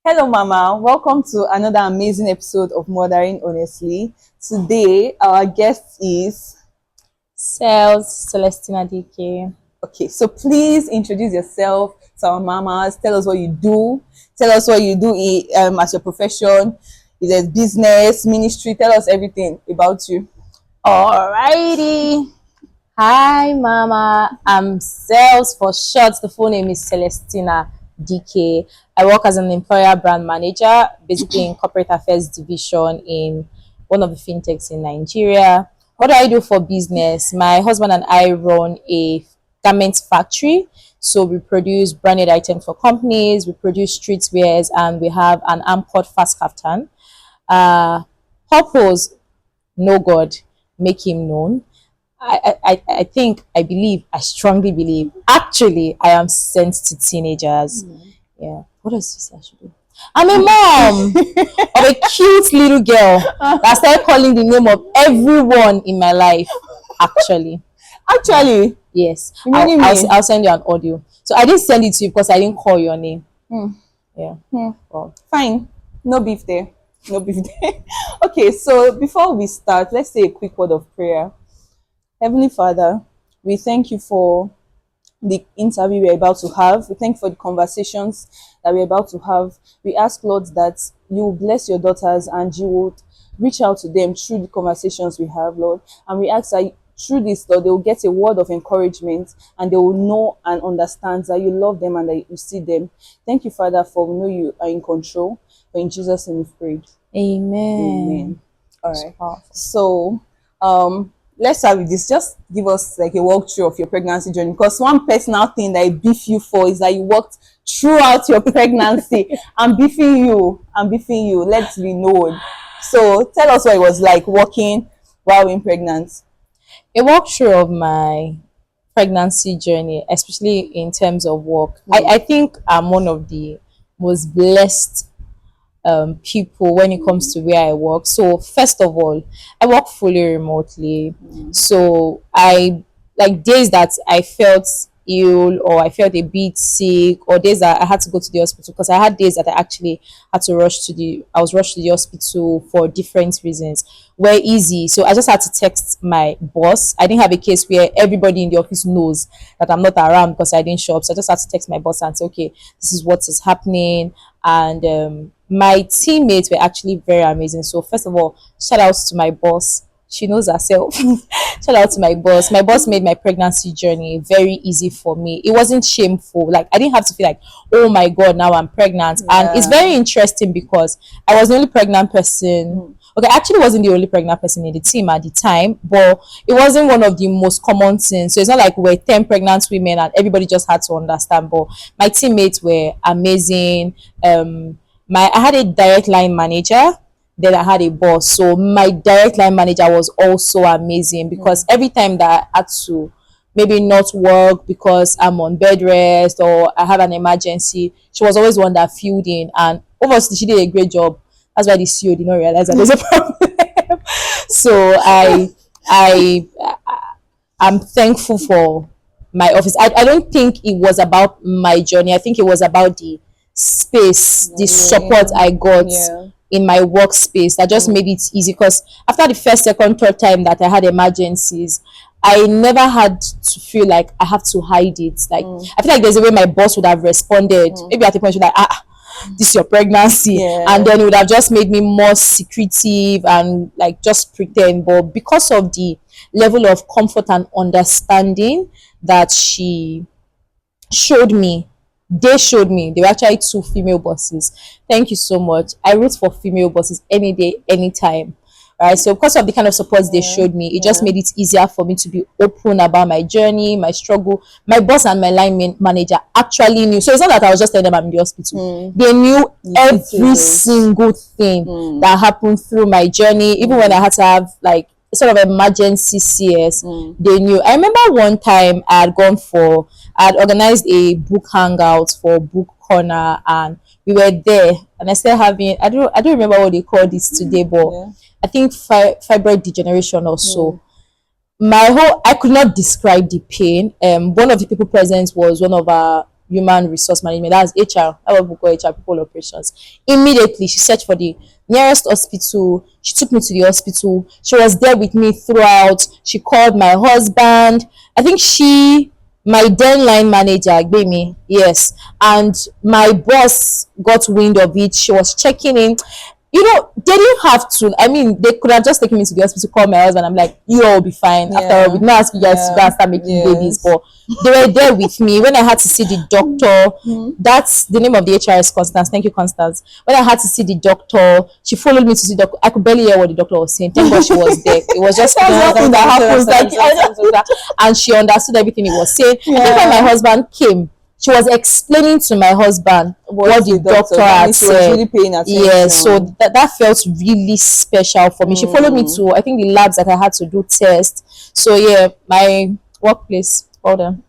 Hello, Mama. Welcome to another amazing episode of Mothering Honestly. Today, our guest is Celestina Dike. okay. So, please introduce yourself to our mamas. Tell us what you do. Tell us what you do as your profession. Is it business, ministry? Tell us everything about you. Alrighty. Hi, Mama. I'm Cels for short. The full name is Celestina Dike. I work as an employer brand manager, basically in corporate affairs division in one of the fintechs in Nigeria. What do I do for business? My husband and I run a garment factory. So we produce branded items for companies, we produce streetwears, and we have an Amport fast kaftan. Uh, Purpose, know God, make him known. I think, I believe, I strongly believe, actually, I am sent to teenagers. Yeah. What does this say I should do? I'm a mom of a cute little girl that started calling the name of everyone in my life, actually. Actually, Yes. you meaning me? I'll send you an audio. So I didn't send it to you because I didn't call your name. Yeah. Well, Fine. No beef there. No beef there. Okay, so before we start, let's say a quick word of prayer. Heavenly Father, we thank you for the interview we're about to have. We thank you for the conversations that we're about to have. We ask, Lord, that you will bless your daughters and you would reach out to them through the conversations we have, Lord. And we ask that through this, Lord, they will get a word of encouragement and they will know and understand that you love them and that you see them. Thank you, Father, for we know you are in control. For in Jesus' name we've prayed. amen. Amen. All It's right. powerful. So, let's start with this. Just give us like a walkthrough of your pregnancy journey. Because one personal thing that I beef you for is that you worked throughout your pregnancy. I'm beefing you. I'm beefing you. Let's be known. So, tell us what it was like working while being pregnant. A walkthrough of my pregnancy journey, especially in terms of work. I think I'm one of the most blessed people when it comes to where I work. So first of all, I work fully remotely. So I like days that I felt ill or I felt a bit sick or days that I had to go to the hospital because I had days that I actually had to I was rushed to the hospital for different reasons were easy. So I just had to text my boss. I didn't have a case where everybody in the office knows that I'm not around because I didn't show up. So I just had to text my boss and say, okay, this is what is happening. And my teammates were actually very amazing. So first of all, shout outs to my boss. She knows herself. Shout out to my boss. My boss made my pregnancy journey very easy for me. It wasn't shameful. Like I didn't have to feel like, oh my god, now I'm pregnant. And it's very interesting because I was the only pregnant person. Okay, I actually wasn't the only pregnant person in the team at the time, but it wasn't one of the most common things. So it's not like we're 10 pregnant women and everybody just had to understand. But my teammates were amazing. I had a direct line manager, then I had a boss. So my direct line manager was also amazing because every time that I had to maybe not work because I'm on bed rest or I have an emergency, she was always one that filled in, and obviously she did a great job. That's why the CEO did not realize that there's a problem. So I I'm thankful for my office. I don't think it was about my journey. I think it was about the space, the support I got in my workspace that just made it easy. Because after the first, second, third time that I had emergencies, I never had to feel like I have to hide it. Like I feel like there's a way my boss would have responded. Maybe at the point she's like, this is your pregnancy, and then it would have just made me more secretive and like just pretend. But because of the level of comfort and understanding that she showed me, they were actually two female bosses. Thank you so much. I root for female bosses any day, anytime. Right. So because of the kind of support they showed me, it just made it easier for me to be open about my journey, my struggle. My boss and my line manager actually knew. So it's not that I was just telling them I'm in the hospital. They knew every single thing that happened through my journey, even when I had to have like sort of emergency CS. They knew. I remember one time I had organized a book hangout for Book Corner, and we were there, and I still having I don't remember what they called this today, but I think fibroid degeneration or so. I could not describe the pain. One of the people present was one of our human resource management. That's HR. That's what we call HR, people operations. Immediately, she searched for the nearest hospital. She took me to the hospital. She was there with me throughout. She called my husband. I think my then line manager, Gbemi, yes, and my boss got wind of it. She was checking in. You know, they didn't have to. I mean, they could have just taken me to the hospital, call my husband. I'm like, you all will be fine. After all, we didn't ask you guys to go and start making babies, but they were there with me. When I had to see the doctor, that's the name of the HR is Constance. Thank you, Constance. When I had to see the doctor, she followed me to see the doctor. I could barely hear what the doctor was saying. Thank God she was there. It was just something that happens. And she understood everything he was saying. I think when my husband came, she was explaining to my husband what the doctor had said. Really paying attention. Yeah, so that felt really special for me. She followed me to, I think, the labs that I had to do tests. So yeah, my workplace. Hold on.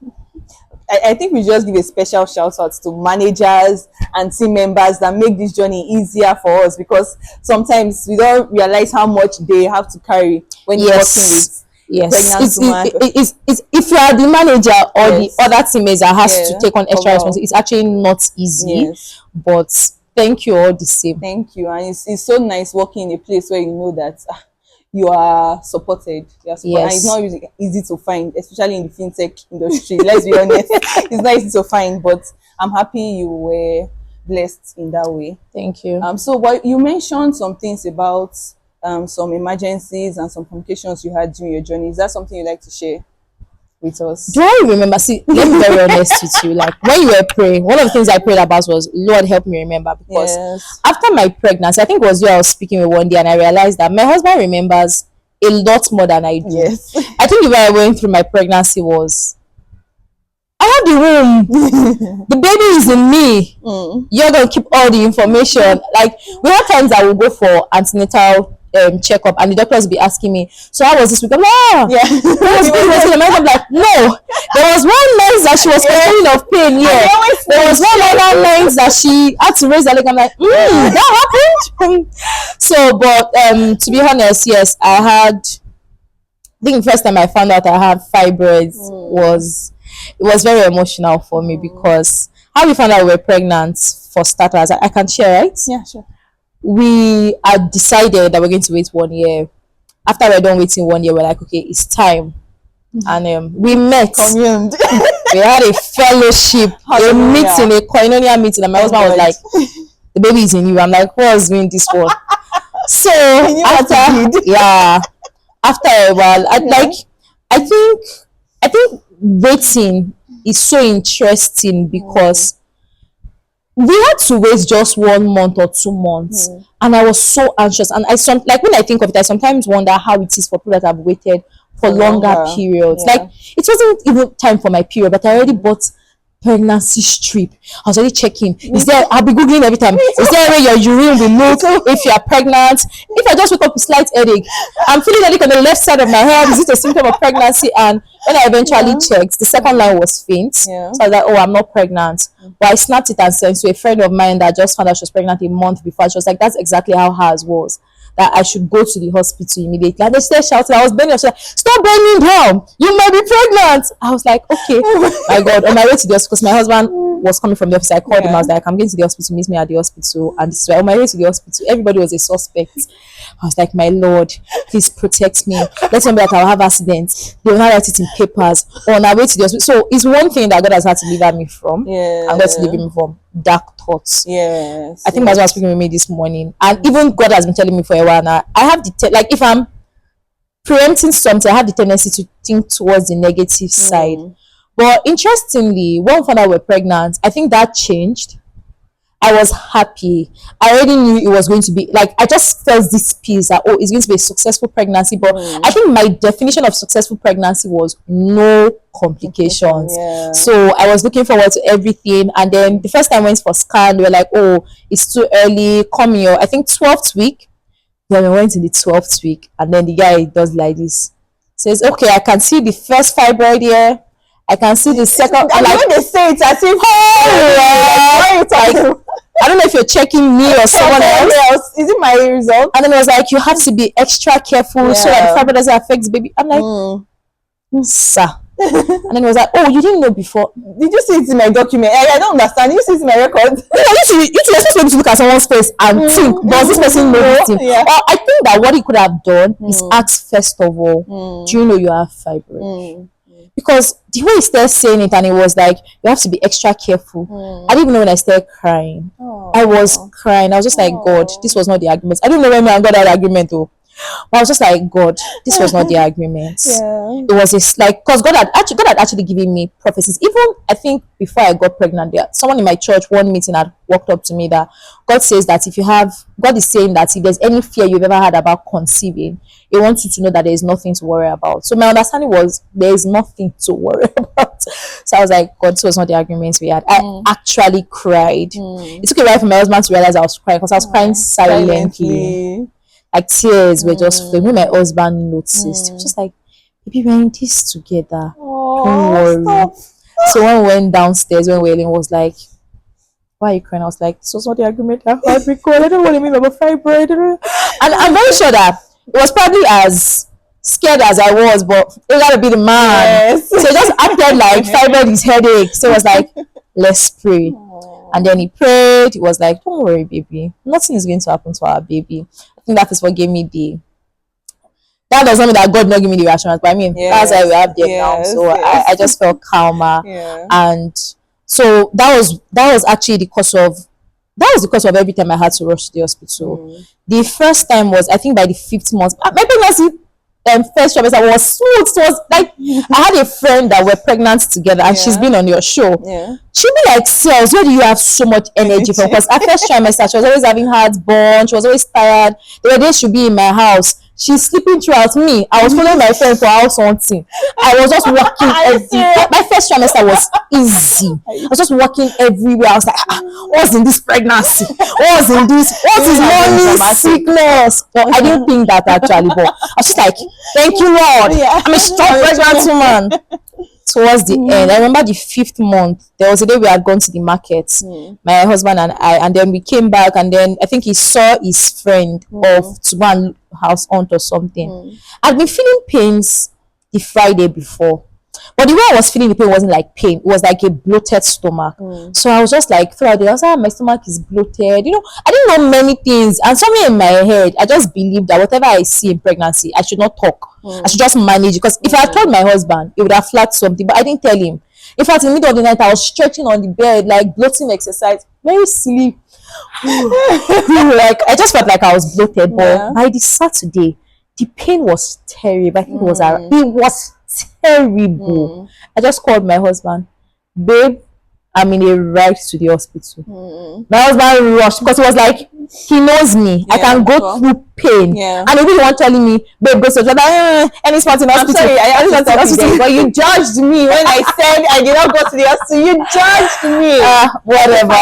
I think we just give a special shout out to managers and team members that make this journey easier for us, because sometimes we don't realize how much they have to carry when you're working with. Yes, it's if you are the manager or the other teammates that has to take on extra responsibility, it's actually not easy. But thank you all the same. Thank you, and it's so nice working in a place where you know that you are supported. And it's not really easy to find, especially in the fintech industry. Let's be honest, it's not easy to find, but I'm happy you were blessed in that way. Thank you. So what you mentioned some things about some emergencies and some complications you had during your journey. Is that something you'd like to share with us? Do I remember? See, let me be very honest with you. Like, when you were praying, one of the things I prayed about was, Lord, help me remember. Because after my pregnancy, I think it was you I was speaking with one day, and I realized that my husband remembers a lot more than I do. Yes. I think the way I went through my pregnancy was, I have the room. The baby is in me. You're going to keep all the information. Like, we have times I will go for antenatal checkup, and the doctors will be asking me, so how was this week? I'm like, I'm like, no. There was one night that she was complaining of pain. There was one other night that she had to raise her leg. I'm like, that happened. So, but to be honest, yes, I think the first time I found out I had fibroids was very emotional for me, because how we found out we were pregnant, for starters, I can share, right? Yeah, sure. We had decided that we're going to wait 1 year. After we're done waiting 1 year, we're like, okay, it's time. And we met. Communed. We had a fellowship, a meeting, a koinonia meeting, and my husband was like, the baby is in you. I'm like, what's doing this for? So after a while, I think waiting is so interesting, because we had to wait just 1 month or 2 months, and I was so anxious. And when I think of it, I sometimes wonder how it is for people that have waited for longer periods. Like, it wasn't even time for my period, but I already bought pregnancy strip. I was already checking. I'll be googling every time. Is there a way your urine will look if you are pregnant? If I just wake up with slight headache, I'm feeling headache on the left side of my head, is it a symptom of pregnancy? And when I eventually checked, the second line was faint. So I was like, oh, I'm not pregnant. But I snapped it and sent to a friend of mine that just found out she was pregnant a month before. She was like, that's exactly how hers was, that I should go to the hospital immediately. And they started shouting. I was bending. She was like, stop bending down, you might be pregnant. I was like, okay. My God, on my way to the hospital, because my husband was coming from the office, I called him. I was like, I'm going to the hospital, meet me at the hospital. And this is why on my way to the hospital, everybody was a suspect. I was like, my Lord, please protect me. Let me be that I'll have accidents. They will not write it in papers. On our way to the hospital. So it's one thing that God has had to deliver me from. I'm going to deliver me from dark thoughts. I think that's why I was speaking with me this morning. And even God has been telling me for a while now, I have if I'm preempting something, I have the tendency to think towards the negative side. But interestingly, when we found out we're pregnant, I think that changed. I was happy. I already knew it was going to be, like, I just felt this peace that, oh, it's going to be a successful pregnancy. But I think my definition of successful pregnancy was no complications. So I was looking forward to everything. And then the first time I went for scan, they were like, oh, it's too early, come here. I think 12th week. Then we went to the 12th week, and then the guy does like this. Says, okay, I can see the first fibroid here. I can see the second. And like, when they say it as if, I don't know if you're checking me or someone else. Is it my result? And then it was like, you have to be extra careful so that the fibroid doesn't affect the baby. I'm like, sir, And then he was like, oh, you didn't know before. Did you see it in my document? I don't understand. Did you see it in my record? You supposed to look at someone's face and think, does this person know this thing? Yeah. Or I think that what he could have done is ask first of all, do you know you have fibroid? Because the way he started saying it, and it was like, you have to be extra careful. I didn't even know when I started crying. I was crying. I was just like, God, this was not the agreement. I don't know when I got that agreement though. But I was just like, God, this was not the agreement. Yeah. It was this like, because God had actually given me prophecies. Even I think before I got pregnant, someone in my church, one meeting, had walked up to me that God says that God is saying that if there's any fear you've ever had about conceiving, He wants you to know that there is nothing to worry about. So my understanding was there is nothing to worry about. So I was like, God, this was not the agreement we had. I actually cried. It took a while for my husband to realize I was crying, because I was crying silently. Like tears were just flowing. When my husband noticed, he was just like, baby, we're in this together. Don't worry. Stop. So when we went downstairs, when Waylon was like, why are you crying? I was like, this was not the agreement. I have fibroid. I don't know what you mean about fibroid. And I'm very sure that it was probably as scared as I was, but it gotta be the man. Yes. So it just acted like fibroid is headache. So it was like, let's pray. And then he prayed. He was like, don't worry, baby. Nothing is going to happen to our baby. I think that is what gave me that does not mean that God not give me the reassurance, but I mean, that's why we have them now. So I just felt calmer. And so that was actually the cause of every time I had to rush to the hospital. The first time was, I think, by the 5th month. My pregnancy first trimester was smooth. It was like, I had a friend that were pregnant together, and she's been on your show. She'd be like, Cells, where do you have so much energy from? Because at first trimester, she was always having heartburn, she was always tired. There were days she'd be in my house, she's sleeping throughout me. I was following my friend for house hunting. I was just walking everywhere. My first trimester was easy. I was just walking everywhere. I was like, what's in this pregnancy? What's in this? What is morning sickness? But I didn't think that actually. But I was just like, thank you, Lord. I'm a strong pregnant woman. Towards the end, I remember the 5th month, there was a day we had gone to the market, my husband and I, and then we came back, and then I think he saw his friend of to go and house hunt or something. I'd been feeling pains the Friday before, but the way I was feeling the pain wasn't like pain, it was like a bloated stomach. So I was just like, throughout the day, I was like, my stomach is bloated, you know. I didn't know many things, and somewhere in my head I just believed that whatever I see in pregnancy, I should not talk. I should just manage it, because if I told my husband, he would have flagged something, but I didn't tell him. In fact, in the middle of the night, I was stretching on the bed, like bloating exercise, very silly. Like, I just felt like I was bloated. But by the Saturday, the pain was terrible. I think it was terrible. I just called my husband, babe, I'm in a ride to the hospital. My husband rushed, because he was like, he knows me. I can go through pain. And he really was telling me, babe, go to any spot in hospital. I'm sorry, I asked you hospital, but you judged me when I said I did not go to the hospital. You judged me. Whatever.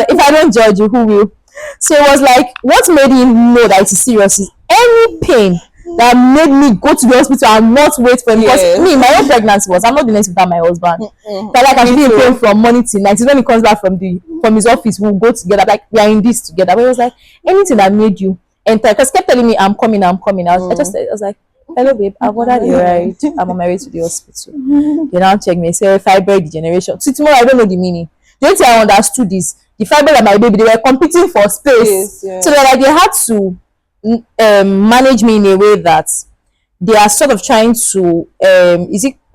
If I don't judge you, who will? So it was like, what made him know that it is serious is any pain that made me go to the hospital and not wait for him. Because me, my own pregnancy was, I'm not doing this without my husband. But like, I'm feeling pain from morning till night. When he comes back from his office, we'll go together. Like, we are in this together. But it was like, anything that made you enter, because kept telling me, I'm coming. I was like, hello babe, I've ordered a ride. I'm on my way to the hospital. They now check me, say fibroid degeneration. So tomorrow, I don't know the meaning. The only thing I understood is the fibroid and my baby, they were competing for space. So they're like, they had to manage me in a way that they are sort of trying to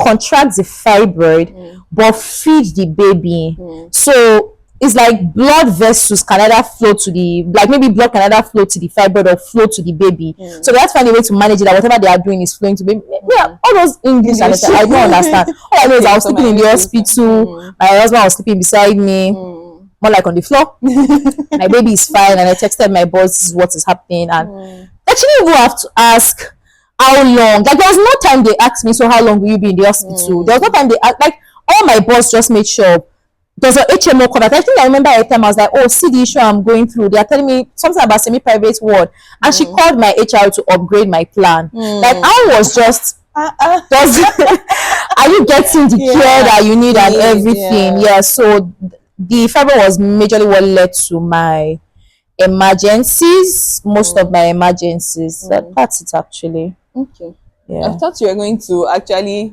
contract the fibroid but feed the baby. So it's like blood vessels can either flow to the, like maybe blood can either flow to the fibroid or flow to the baby. So they have to find a way to manage it, that whatever they are doing is flowing to baby. All those English and I don't understand. All I know is I was sleeping in the hospital, my husband was sleeping beside me, more like on the floor. My baby is fine, and I texted my boss, this is what is happening. And actually, you have to ask how long. Like, there was no time they asked me, so how long will you be in the hospital? There was no time they asked, like, all my boss just made sure there's an HMO cover. I think I remember at the time I was like, oh, see the issue I'm going through. They are telling me something about semi-private ward, and she called my HR to upgrade my plan. Like, I was just are you getting the care that you need and everything? So the fiber was majorly what led to my emergencies, most of my emergencies. That's it actually. I thought you were going to actually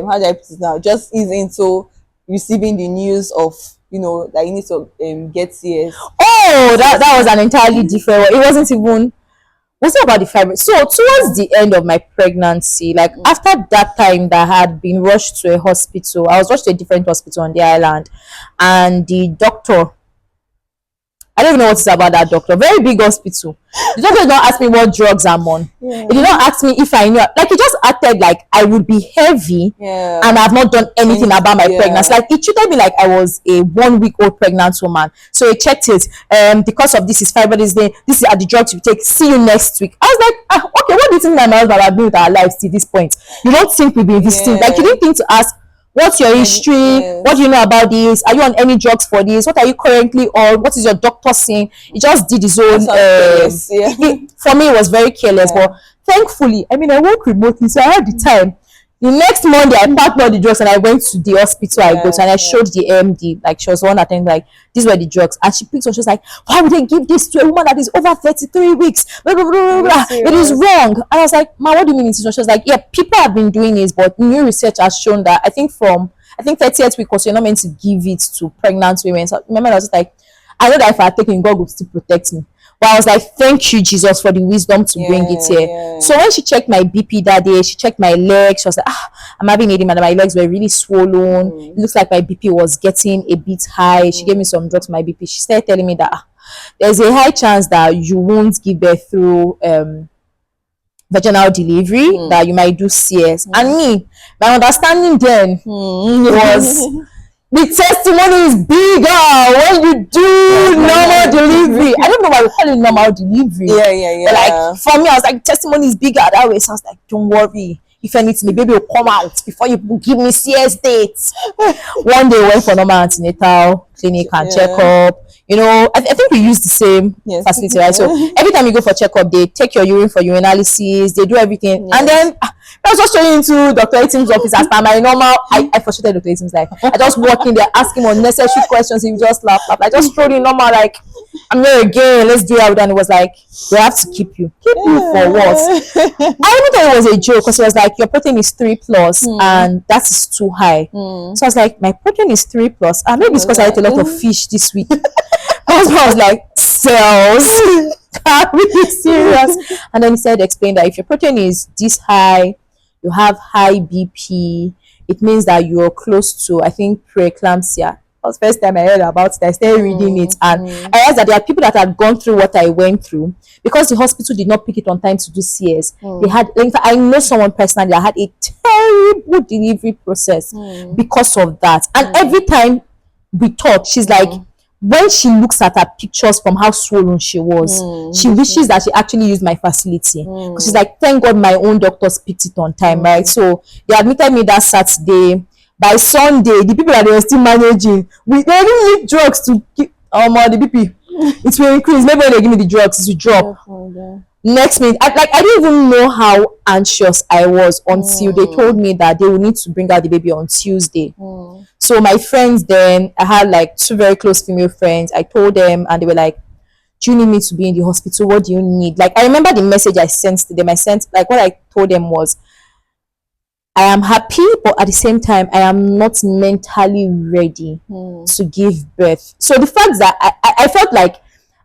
how do I put it now? Just ease into receiving the news of, that you need to get CS. Oh, that was an entirely different one. It wasn't even, was it about the fibroid? So towards the end of my pregnancy, like after that time that I had been rushed to a hospital, I was rushed to a different hospital on the island, and the doctor, I don't even know what it's about that doctor. Very big hospital. The doctor did not ask me what drugs I'm on. Yeah. He did not ask me if I knew. Like, he just acted like I would be heavy, Yeah. and I've not done anything about my Yeah. pregnancy. Like, he treated me like I was a 1-week-old pregnant woman. So he checked it. The cause of this is fibroid. This is the drugs you take. See you next week. I was like, okay, what do you think my husband have been with our lives till this point? You don't think we've been visiting? Yeah. Like, you didn't think to ask, what's your history? Yes. What do you know about this? Are you on any drugs for this? What are you currently on? What is your doctor saying? He just did his own. Yes, yeah. For me, it was very careless, Yeah. but thankfully, I mean, I work remotely, so I had the time. The next Monday, I packed all the drugs and I went to the hospital I go to, and I showed the MD, like she was one attending, like, these were the drugs. And she picked one, she was like, why would they give this to a woman that is over 33 weeks? Blah, blah, blah, blah, blah. It is wrong. And I was like, ma, what do you mean it's wrong? She was like, yeah, people have been doing this, but new research has shown that I think 30th week, because you're not meant to give it to pregnant women. So remember, I was just like, I know that if I had taken, God would still protect me. But I was like, thank you, Jesus, for the wisdom to bring it here. Yeah. So when she checked my BP that day, she checked my legs. She was like, I'm having edema, and my legs were really swollen. It looks like my BP was getting a bit high. She gave me some drugs for my BP. She started telling me that there's a high chance that you won't give birth through vaginal delivery, that you might do CS. And me, my understanding then was the testimony is bigger when you do normal delivery. I don't know why we call it normal delivery. Yeah. But like, for me, I was like, testimony is bigger that way. So I was like, don't worry. If anything, the baby will come out before you give me CS dates. One day, we went for normal antenatal clinic and checkup. I think we use the same facility, right? So every time you go for checkup, they take your urine for urinalysis, they do everything. And then I was just showing into Dr. Etim's office as per my normal. I frustrated Dr. Etim's life. I just walk in there, ask him unnecessary questions. He would just laugh. I just throw in normal, like, I'm here again, let's do it. And it was like, we have to keep you. Keep you for what? I even thought it was a joke, because it was like, your protein is 3+, and that is too high. So I was like, my protein is 3+. Maybe it's because I ate a lot of fish this week. My husband was like, cells. Are we serious? And then he said, explain that if your protein is this high, you have high BP, it means that you're close to, I think, preeclampsia. That was the first time I heard about it. I started reading it, and I realized that there are people that had gone through what I went through, because the hospital did not pick it on time to do CS. They had, in fact, I know someone personally that had a terrible delivery process because of that. And every time we talk, she's like, when she looks at her pictures from how swollen she was, she wishes that she actually used my facility. She's like, thank God my own doctors picked it on time, right? So they admitted me that Saturday. By Sunday, the people that they were still managing, they didn't need drugs to keep the BP. It will increase. Maybe when they give me the drugs, it will drop. Next minute, I didn't even know how anxious I was until they told me that they would need to bring out the baby on Tuesday. So my friends then, I had like 2 very close female friends. I told them, and they were like, do you need me to be in the hospital? What do you need? Like, I remember the message I sent to them. What I told them was, I am happy, but at the same time, I am not mentally ready to give birth. So the fact that I felt like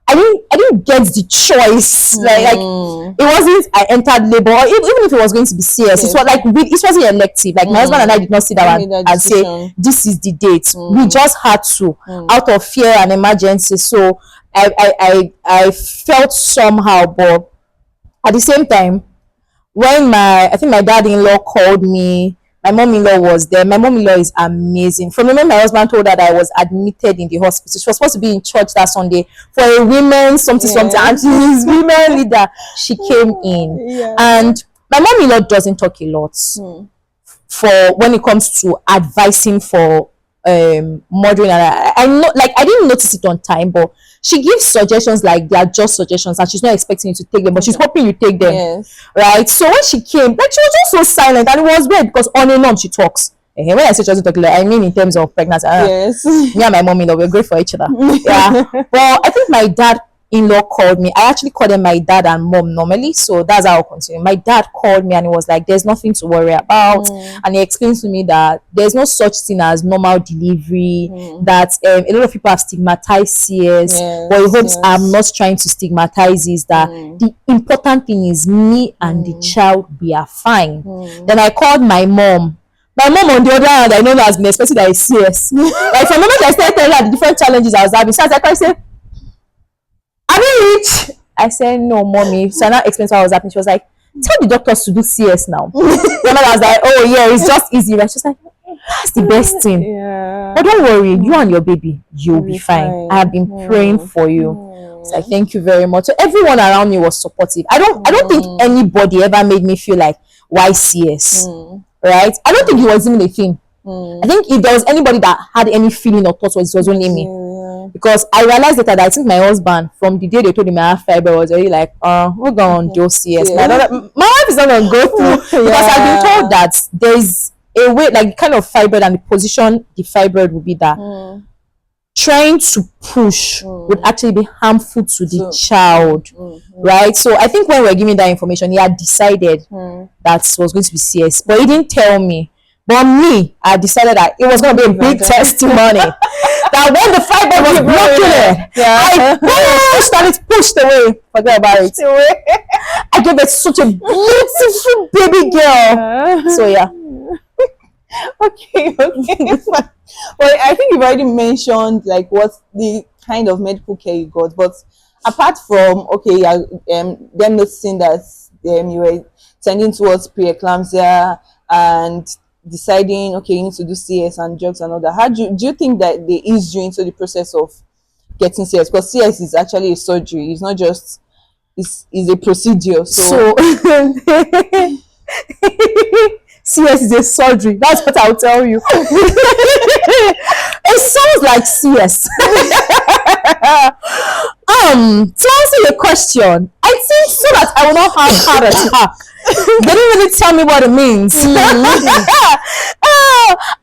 I didn't get the choice. Like it wasn't I entered labor, or even if it was going to be CS, it was like it wasn't elective. Like my husband and I did not sit down and say this is the date. We just had to, out of fear and emergency. So I felt somehow, but at the same time, when I think my dad-in-law called me, my mom-in-law was there. My mom-in-law is amazing. From the moment my husband told her that I was admitted in the hospital, she was supposed to be in church that Sunday for a women's something, and she's women leader. She came in, and my mom-in-law doesn't talk a lot for when it comes to advising for mothering, and I know, like, I didn't notice it on time, but she gives suggestions like they are just suggestions, and she's not expecting you to take them, but she's hoping you take them, right? So when she came, like, she was just so silent, and it was weird because on and on she talks. When I say she doesn't talk, like, I mean in terms of pregnancy. Me and my mom, we're great for each other. But I think my dad in-law called me. I actually call them my dad and mom normally, so that's how I'll continue. My dad called me and he was like, there's nothing to worry about. And he explained to me that there's no such thing as normal delivery, that a lot of people have stigmatized CS, but he hopes I'm not trying to stigmatize this, that the important thing is me and the child, we are fine. Then I called my mom. My mom, on the other hand, I know has been expecting that it's CS. Like, from the moment I started telling her the different challenges I was having, so I said, "Are you rich?" I said, "No, mommy." So I now explained what was happening. She was like, "Tell the doctors to do CS now." The mother was like, "Oh yeah, it's just easy." Right? She was like, "That's the best thing." Yeah. But don't worry, you and your baby, you'll be fine. I have been praying for you. It's like, thank you very much. So everyone around me was supportive. I don't think anybody ever made me feel like, why CS? Right? I don't think it was even a thing. I think if there was anybody that had any feeling or thought, it was only me. Because I realized that I think my husband, from the day they told him I have fiber, was already like, we're going to do CS. My wife is not going to go through, because I've been told that there's a way, like, kind of fibroid and the position the fibroid will be, that trying to push would actually be harmful to the child, right? So I think when we were giving that information, he had decided that was going to be CS, but he didn't tell me. But me, I decided that it was going to be a big testimony. That when the fibroid was blocking it, I pushed and it pushed away. Forget about it. I gave it such a beautiful baby girl. So yeah. Okay. Well, I think you've already mentioned like what the kind of medical care you got, but apart from them noticing that you were tending towards preeclampsia and deciding you need to do CS and drugs and all that, how do you think that they eased you into the process of getting CS? Because CS is actually a surgery, it's not just it's a procedure. So CS is a surgery. That's what I'll tell you. It sounds like CS. To answer your question, I think so that I will not have heart attack. They didn't really tell me what it means.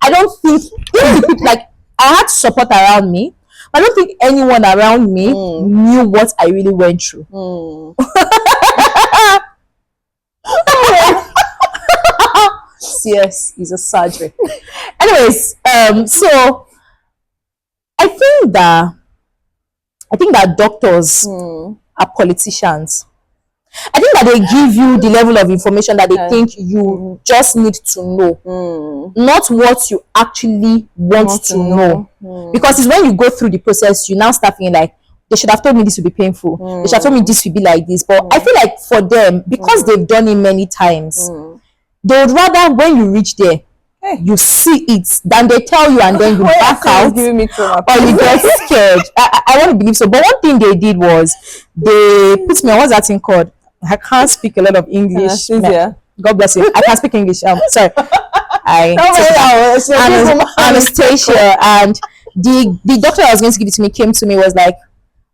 I don't think like I had support around me. I don't think anyone around me knew what I really went through. CS is a surgery. Anyways, so I think that doctors are politicians. I think that they give you the level of information that they think you just need to know, not what you actually want to know. Because it's when you go through the process, you now start feeling like, they should have told me this would be painful. They should have told me this would be like this. But I feel like for them, because they've done it many times, they would rather when you reach there, you see it, than they tell you and then you back out or you get scared. I want to believe so. But one thing they did was they put me on, what's that thing called? I can't speak a lot of English. God bless you. I can't speak English. Sorry. Anesthesia. And the doctor that was going to give it to me came to me, was like,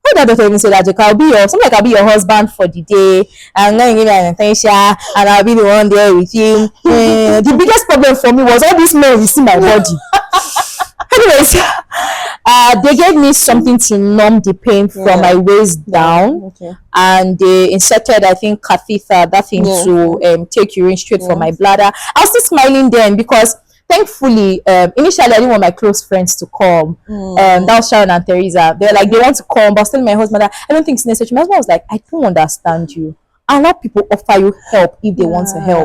how that doctor even say that? I'll be your husband for the day. I'm going to give you anesthesia and I'll be the one there with you. The biggest problem for me was all this men will see my body. Anyways, they gave me something to numb the pain from my waist down, and they inserted, I think, catheter, that thing to take urine straight from my bladder. I was still smiling then because thankfully, initially I didn't want my close friends to come. That was Sharon and Teresa. They were like, they want to come, but I was telling my husband that I don't think it's necessary. My husband was like, I don't understand you. A lot of people offer you help if they want to help.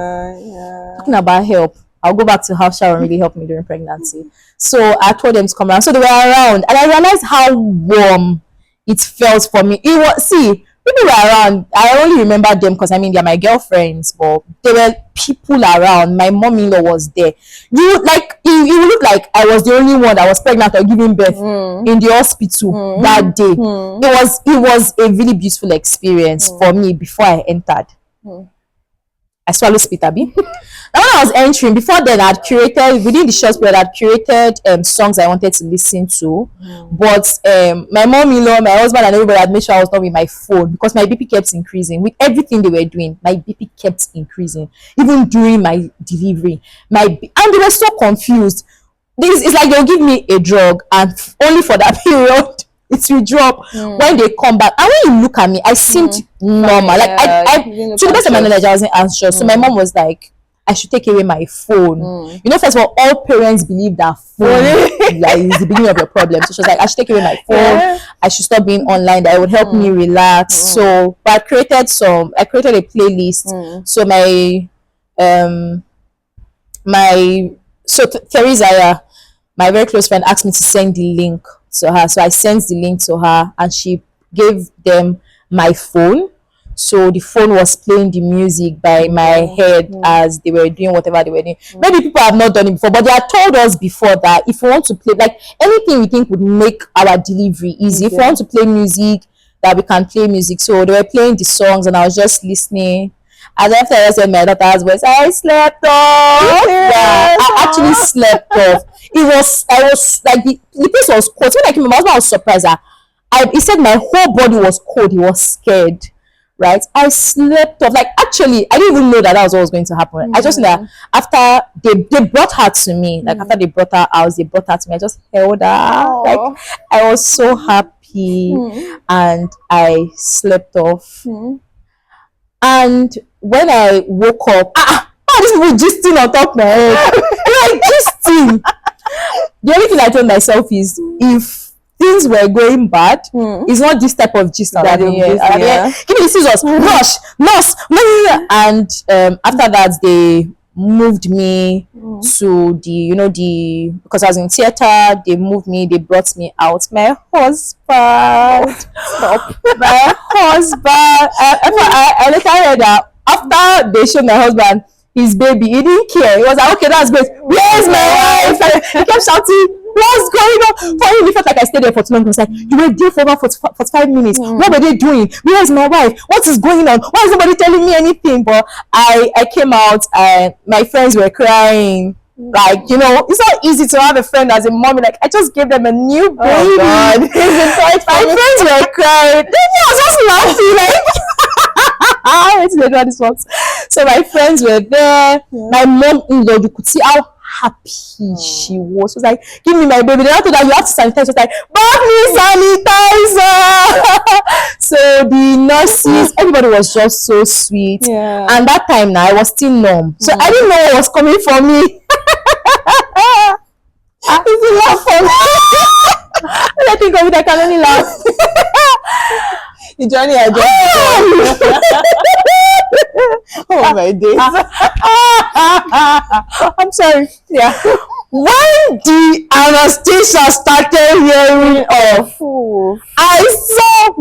Talking about help, I'll go back to how Sharon really helped me during pregnancy. So I told them to come around. So they were around, and I realized how warm it felt for me. It was, people were around. I only remember them because they're my girlfriends, but there were people around. My mom-in-law was there. You look like I was the only one that was pregnant or giving birth in the hospital that day. It was a really beautiful experience for me before I entered. I swallowed spit, Abby. Now when I was entering, before then I'd curated, within the short period, I'd curated songs I wanted to listen to. But my mom-in-law, my husband and everybody had made sure I was not with my phone because my BP kept increasing. With everything they were doing, my BP kept increasing. Even during my delivery. And they were so confused. It's like they'll give me a drug and only for that period it will drop when they come back. And when you look at me, I seemed normal. Like I to the best of my knowledge, I wasn't anxious. So my mom was like, I should take away my phone. You know, first of all parents believe that phone like, is the beginning of your problem. So she was like, I should take away my phone. I should stop being online. That it would help me relax. So, but I created a playlist. So Teresa, my very close friend, asked me to send the link to her. So I sent the link to her, and she gave them my phone. So the phone was playing the music by my head as they were doing whatever they were doing. Maybe people have not done it before, but they had told us before that if we want to play, like anything we think would make our delivery easy, if we want to play music, that we can play music. So they were playing the songs, and I was just listening. And after I said my daughter's voice, I slept off. Yeah, I actually slept off. I was like, the place was cold. So when I came, my husband was surprised. He said my whole body was cold. He was scared. Right, I slept off. Like actually, I didn't even know that was what was going to happen. I just know that after they brought her to me, like after they brought her out, they brought her to me. I just held her. Like I was so happy, and I slept off. And when I woke up, these people gisting on top of my head. Like gisting. The only thing I told myself is if things were going bad, it's not this type of gist that they hear. Give me the scissors, nurse. And after that, they moved me to because I was in theater. They moved me. They brought me out. My husband. My husband. I later heard that after they showed my husband his baby, he didn't care. He was like, okay, that's great. Where's my wife? He kept shouting, what's going on? For him, he felt like I stayed there for too long. He was like, you were there for about 45 minutes. What were they doing? Where's my wife? What is going on? Why is nobody telling me anything? But I came out, and my friends were crying. Like, it's not easy to have a friend as a mommy. Like, I just gave them a new baby. Oh God. My friends were crying. Then I was just laughing, like, so my friends were there. My mom-in-law, you could see how happy she was. She was like, give me my baby. Then after that, you have to sanitize. She was like, buy me sanitizer. So the nurses, everybody was just so sweet. And that time now, I was still numb. So I didn't know what was coming for me. It's a laugh for me. When I think of it, I can only laugh. The journey I oh my days. I'm sorry. Yeah. When the anesthesia started wearing off, I saw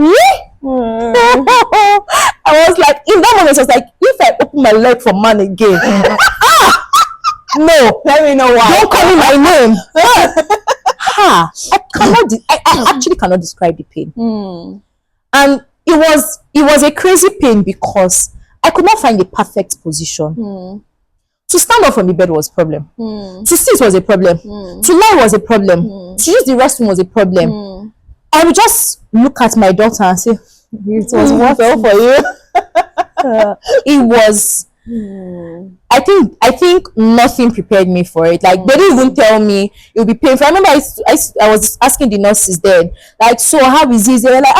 I was like, in that moment, I was like, if I open my leg for man again, no, let me know why. Don't call me my name. I actually cannot describe the pain. And it was a crazy pain because I could not find the perfect position. To stand up from the bed was a problem. To sit was a problem. To lie was a problem. To use the restroom was a problem. I would just look at my daughter and say, it was worth it for you. It was. I think nothing prepared me for it. Like they didn't even tell me it would be painful. I remember I was asking the nurses then, like, so how is it? They were like,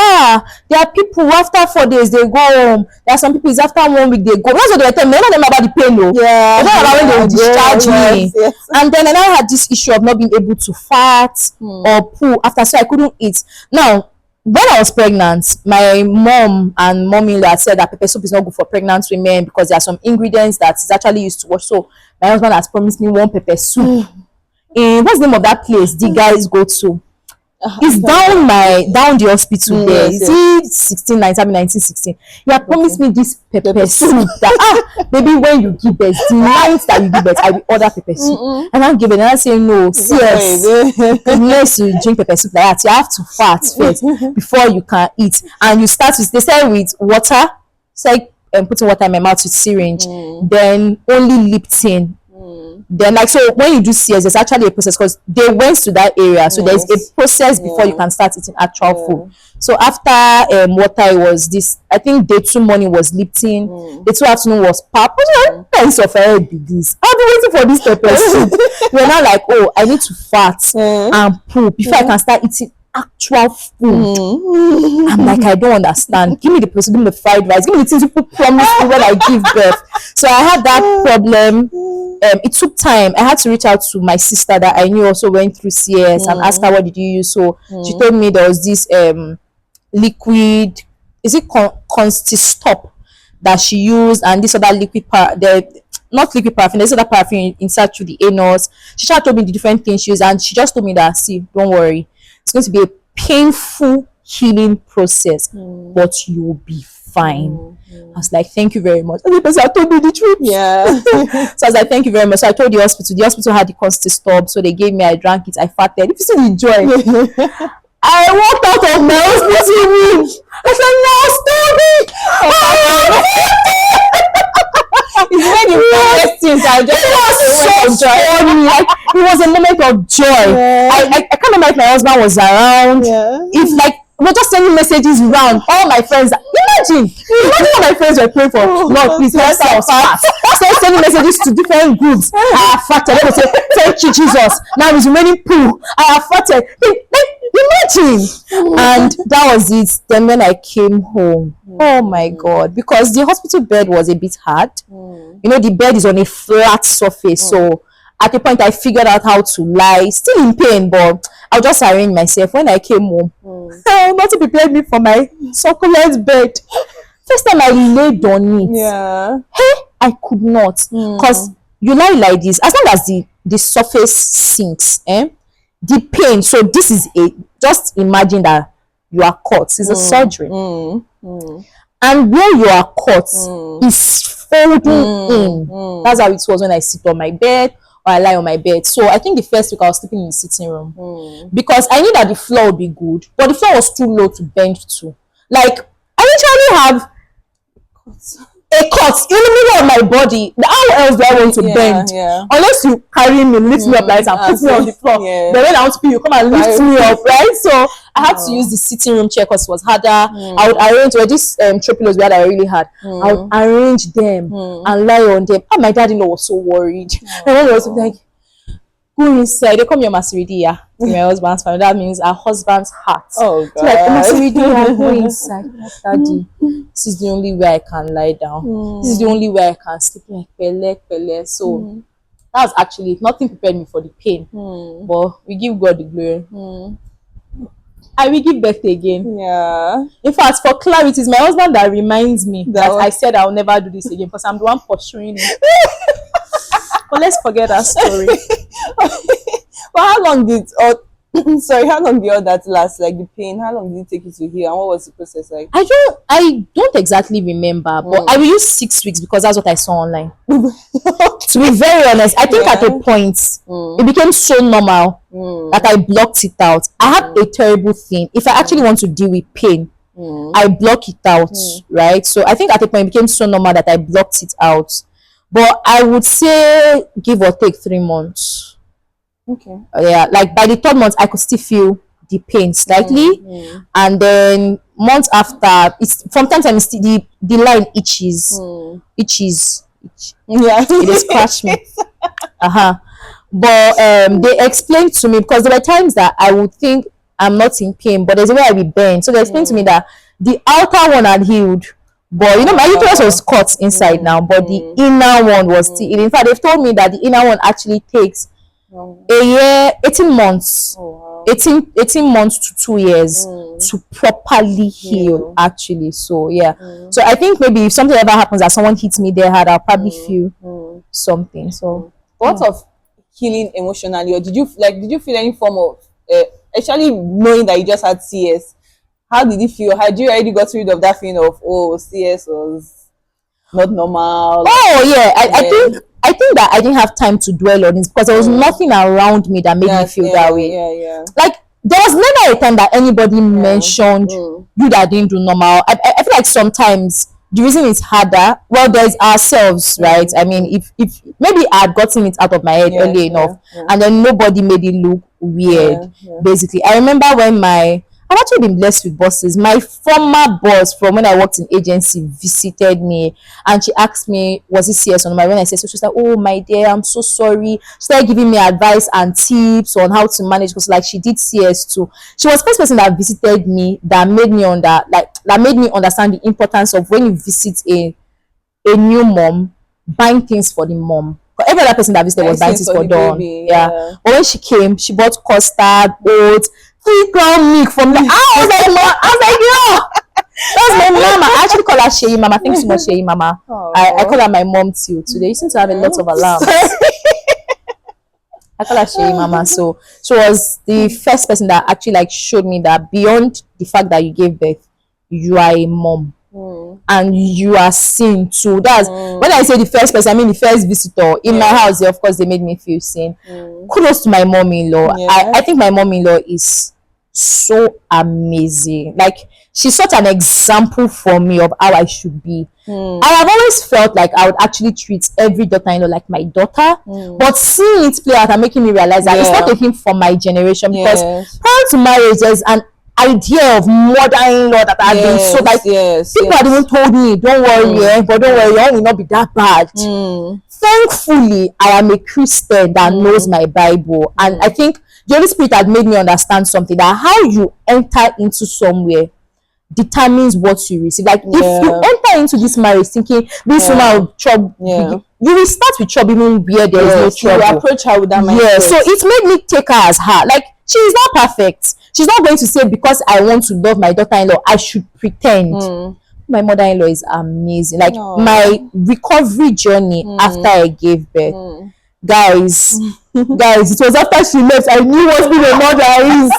there are people after 4 days they go home. There are some people it's after 1 week they go. That's what they were telling me. They don't know about the pain though. They don't know about when they will discharge me. Yes. And then I had this issue of not being able to fart or poo after, so I couldn't eat. Now, when I was pregnant, my mom and mommy-in-law said that pepper soup is not good for pregnant women because there are some ingredients that is actually used to wash. So my husband has promised me one pepper soup. What's the name of that place the guys go to? It's down the hospital there. Is it 1916? He had promised me this pepper soup that baby, when you give birth, the night that you give birth, I will order pepper soup. And I'll give it, and I say no, unless you drink pepper soup like that, you have to fart first before you can eat. And you start with, they start with water. It's like putting water in my mouth with syringe, then only Lipton. Then like, so when you do CS, there's actually a process because they went to that area, so there's a process before you can start eating actual food. So after water, it was this, I think day 2 morning was Lipton, day 2 afternoon was pap. What kinds of head be this? I've been waiting for this pepper soup. We're now like, oh, I need to fart and poop before I can start eating actual food. Mm. I'm like, I don't understand. Give me the person, give me the fried rice, give me the things people promise me when I give birth. So I had that problem. It took time. I had to reach out to my sister that I knew also went through CS and ask her, what did you use? So she told me there was this liquid, is it Consti-Stop that she used, and this other not liquid paraffin, there's other paraffin inside through the anus. She just told me the different things she used, and she just told me that, see, don't worry, it's going to be a painful healing process, but you'll be fine. I was like, thank you very much. And the person told me the truth. Yeah. So I was like, thank you very much. So I told the hospital had the Consti-Stop, so they gave me, I drank it, I farted. If you see the joy, I walked out of my hospital room. I said, no, stop it. It's when you first things I just It was so funny. Like, it was a moment of joy. Yeah. I can't remember if my husband was around. Yeah. If like we're just sending messages around, all my friends. Imagine all my friends were praying for Lord, please help us fast. So sending messages to different groups. I have farted. Let me say, thank you, Jesus. Now it's remaining poo. I have farted. Imagine. And that was it. Then when I came home, oh my God, because the hospital bed was a bit hard. You know, the bed is on a flat surface. So at a point I figured out how to lie, still in pain, but I'll just arrange myself. When I came home, nothing prepared me for my succulent bed. First time I laid on it, hey, I could not, because you lie like this, as long as the surface sinks, the pain. So this is just imagine that you are caught. It's a surgery, and where you are caught is folding in. That's how it was when I sit on my bed or I lie on my bed. So I think the first week I was sleeping in the sitting room because I knew that the floor would be good, but the floor was too low to bend to. Like, I literally have a cut in the middle of my body. How else do I want to bend? Unless you carry me, lift me up like and put me on the floor. But when I want to pee, you come and lift me up, right? So I had to use the sitting room chair because it was harder. I would arrange these throw pillows that I really had. I would arrange them and lie on them. And my dad-in-law was so worried. And when he was like, go inside, they call me a Masiridia in my husband's family. That means our husband's heart. Oh God. So like, Masiridia, go inside. Daddy, this is the only way I can lie down. This is the only way I can sleep. Like pele. So that was actually nothing prepared me for the pain. But we give God the glory. I will give birth again. In fact, for clarity, it's my husband that reminds me that I said I'll never do this again because I'm the one pursuing it. But let's forget that story. But how long did how long did all that last? Like the pain, how long did it take you to heal, and what was the process like? I don't exactly remember, but I will use 6 weeks because that's what I saw online. To be very honest, I think at a point it became so normal that I blocked it out. I have a terrible thing. If I actually want to deal with pain, I block it out, right? So I think at a point it became so normal that I blocked it out. But I would say give or take 3 months. Okay. Like by the 3rd month, I could still feel the pain slightly, and then months after, it's from time to time still the line itches. It scratched me. But they explained to me, because there were times that I would think I'm not in pain, but there's a way I will bend. So they explained to me that the outer one had healed, but you know, my uterus was cut inside now, but the inner one was still. In fact, they've told me that the inner one actually takes a year, 18 months, 18 months to 2 years to properly heal, actually. So so I think maybe if something ever happens that someone hits me there hard, I'll probably feel something. So what of healing emotionally, or did you feel any form of actually knowing that you just had CS? How did you feel? Had you already got rid of that feeling of CS was not normal? I think that I didn't have time to dwell on it because there was nothing around me that made me feel that way. Like there was never a time that anybody mentioned you that didn't do normal. I feel like sometimes the reason it's harder, well, there's ourselves, right? I mean, if maybe I had gotten it out of my head early enough, and then nobody made it look weird. Basically, I remember when I've actually been blessed with bosses. My former boss from when I worked in agency visited me and she asked me, was it CS on my, when I said so, she was like, oh my dear, I'm so sorry. She started giving me advice and tips on how to manage because like she did CS too. She was the first person that visited me that made me that made me understand the importance of when you visit a new mom, buying things for the mom. But every other person that visited was buying things for Dawn. Yeah. But when she came, she bought custard, oats, 3 ground milk from the I was like, yo, that's my mama. I actually call her Sheyi Mama. Thanks so much, Sheyi Mama. I call her my mom too. Today, you seem to have a lot of alarms. I call her Sheyi Mama. So she was the first person that actually like showed me that beyond the fact that you gave birth, you are a mom. And you are seen too. That's when I say the first person, I mean the first visitor in my house. Of course, they made me feel seen. Kudos to my mom-in-law. I think my mom-in-law is so amazing. Like she's such an example for me of how I should be. And I've always felt like I would actually treat every daughter-in-law like my daughter. But seeing it play out and making me realize that it's not a thing for my generation because prior to marriage, there's an idea of mother-in-law that I've been so like people had even told me, don't worry, but don't worry, your own will not be that bad. Thankfully, I am a Christian that knows my Bible, and I think the Holy Spirit had made me understand something, that how you enter into somewhere determines what you receive. Like if you enter into this marriage thinking this woman will trouble, you will start with trouble even where there is no trouble. You approach her with that mindset. So it made me take her as her. Like she is not perfect. She's not going to say because I want to love my daughter-in-law, I should pretend. My mother-in-law is amazing. Like my recovery journey after I gave birth, guys, it was after she left. I knew what being a mother is.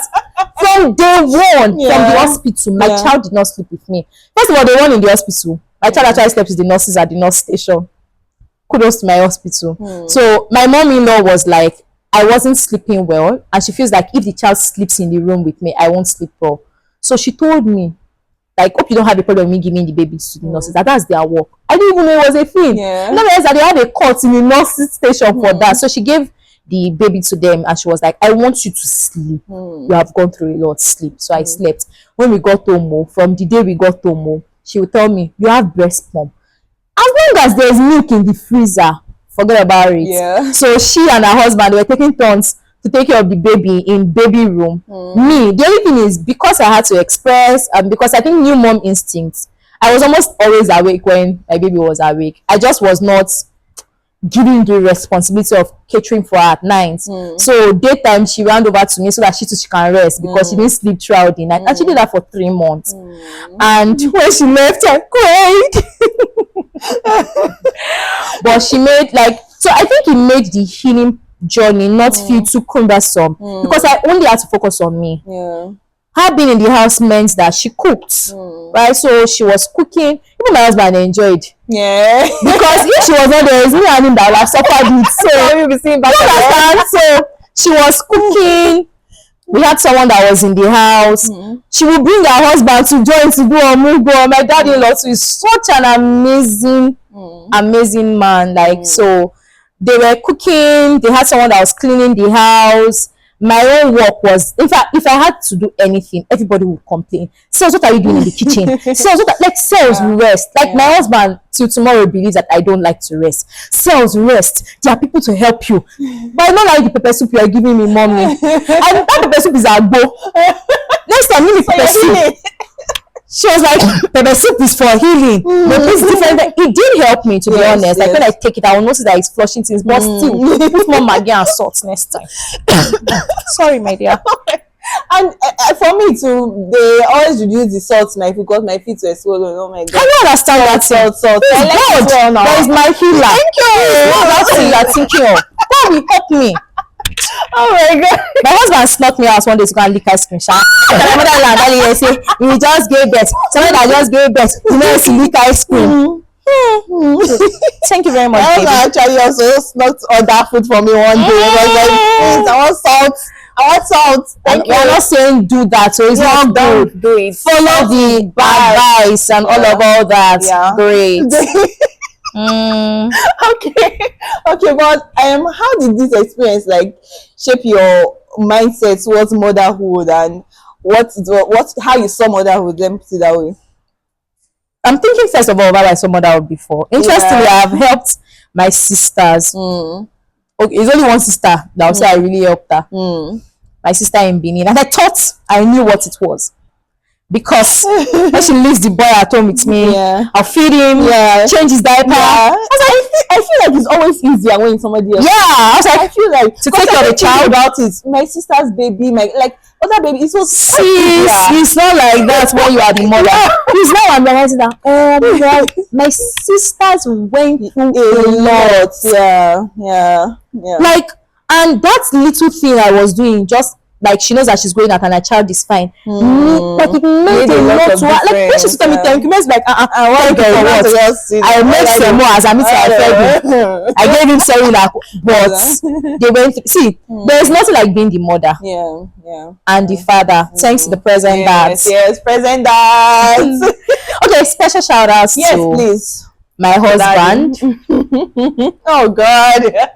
From day one, from the hospital, my child did not sleep with me. First of all, the one in the hospital, my child actually slept with the nurses at the nurse station. Kudos to my hospital. So my mom-in-law was like, I wasn't sleeping well, and she feels like if the child sleeps in the room with me, I won't sleep well. So she told me, like, hope you don't have a problem with me giving the babies to the nurses. That's their work. I didn't even know it was a thing. No, that they had a court in the nurses station for that. So she gave the baby to them, and she was like, I want you to sleep. You have gone through a lot, sleep. So I slept. When we got home, from the day we got home, she would tell me, you have breast pump. As long as there's milk in the freezer, forget about it. So she and her husband were taking turns to take care of the baby in baby room. Me, the only thing is, because I had to express, because I think new mom instincts, I was almost always awake when my baby was awake. I just was not giving the responsibility of catering for her at night. So daytime she ran over to me so that she can rest because she didn't sleep throughout the night. And she did that for 3 months. And when she left, I cried. But she made so I think it made the healing journey not feel too cumbersome because I only had to focus on me. Her being in the house meant that she cooked, right? So she was cooking. Even my husband enjoyed. Because if she was not there, it's me and him that would have suffered it. So you'll be seeing back. So she was cooking. We had someone that was in the house. She would bring her husband to join to do a mugo. My daddy-in-law too is such an amazing man. Like, so they were cooking. They had someone that was cleaning the house. My own work was, in fact, if I had to do anything, everybody would complain. Sales, what are you doing in the kitchen? Sales, sales, rest. Like my husband till tomorrow believes that I don't like to rest. Sales, rest. There are people to help you. But I don't like the pepper soup you are giving me, mommy. And that pepper soup is a go. Next time, give me pepper soup. She was like, pepper soup is for healing. But it's different. It did help me, to be honest. Like when I take it, I will notice that it's flushing things. But still, put more Maggi and salt next time. Sorry, my dear. And for me too, they always reduce the salt in my food because my feet were swollen. Oh my god! I don't understand that salt. I like it well now. That is my healer. Thank you. That's what you are thinking of. That will help me. Oh my god! My husband snuck me out one day to go and lick ice cream. My mother say he just gave birth. Somebody that just gave birth, you know, to lick ice cream. Thank you very much. My husband actually also snuck other food for me one day. I was like, I want salt. I want salt. We are not saying do that, so it's not good. Do it. Follow the advice and all that. Great. Okay, but how did this experience shape your mindset towards motherhood, and how you saw motherhood. Let me put it that way. I'm thinking first of all about I saw motherhood before. Interestingly, I have helped my sisters. Okay, it's only one sister that I'll say I really helped her. My sister in Benin, and I thought I knew what it was. Because when she leaves the boy at home with me, I'll feed him, change his diaper. I feel like it's always easier when somebody else. I was like, I feel like to take care of the child about it. My sister's baby, other baby, it's so it's not like that when you are the mother. It's now I'm realizing that my sisters went through a lot. Like, and that little thing I was doing, just like she knows that she's going out and her child is fine. Like it made a lot to her. Like when she told me thank you, like thank you for what? I made some more as I meet her. I gave him sorry, like, but they went see. There's nothing like being the mother. And the father. Thanks to the present dads. Yes, present dads. Okay, special shout outs to please. My husband. Oh God.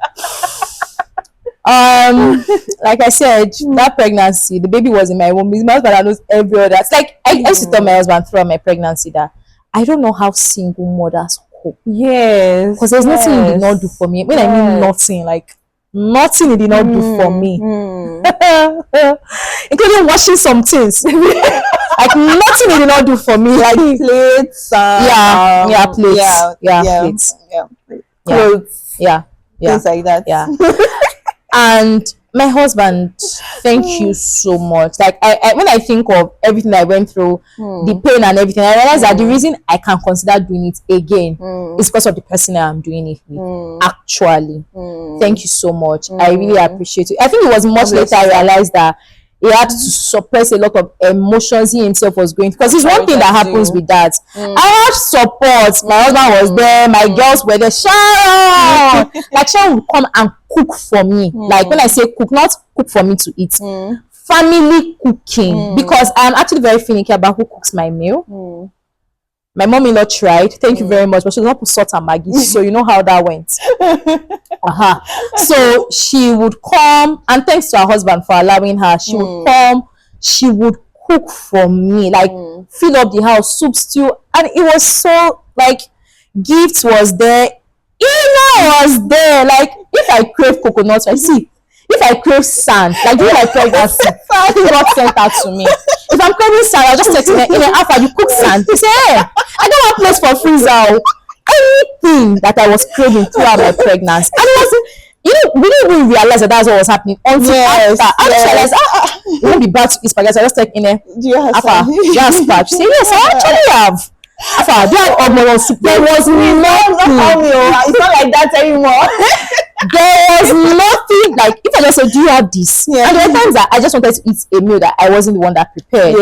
Like I said, that pregnancy, the baby was in my womb. My husband knows every other. It's like I used to tell my husband throughout my pregnancy that I don't know how single mothers cope. Yes, because there's nothing he did not do for me. When I mean nothing, like nothing he did not do for me, including washing some things. Like nothing he did not do for me, like plates, plates, clothes, things like that. And my husband, thank you so much. Like I when I think of everything I went through, the pain and everything, I realize that the reason I can consider doing it again is because of the person I'm doing it with. Actually, thank you so much. I really appreciate it. I think it was much later I realized that he had to suppress a lot of emotions he himself was going through. Because it's one thing that happens with that. I had support. My husband was there. My girls were there. Sharon! Like Sharon would come and cook for me. Like when I say cook, not cook for me to eat. Family cooking. Because I'm actually very finicky about who cooks my meal. My mom-in-law tried. Thank you very much. But she did not put salt and Maggi. So you know how that went. So she would come, and thanks to her husband for allowing her, she would come, she would cook for me, like fill up the house, soup, stew, and it was so like gifts was there, was there. Like if I crave coconut, if I crave sand, like during my pregnancy, I think God sent that to me. If I'm craving sand, I'll just text me after you cook sand. They say, hey, I don't have place for freezer. Anything that I was craving throughout my pregnancy, and it was, we didn't even realize that that's what was happening until after. I just realized, you won't be bad to eat spaghetti. I just take in there. Do you have spag? Say yes, I actually have. There was nothing. It's not like that anymore. There was nothing. Like if I just said, do you have this? And there were times that I just wanted to eat a meal that I wasn't the one that prepared.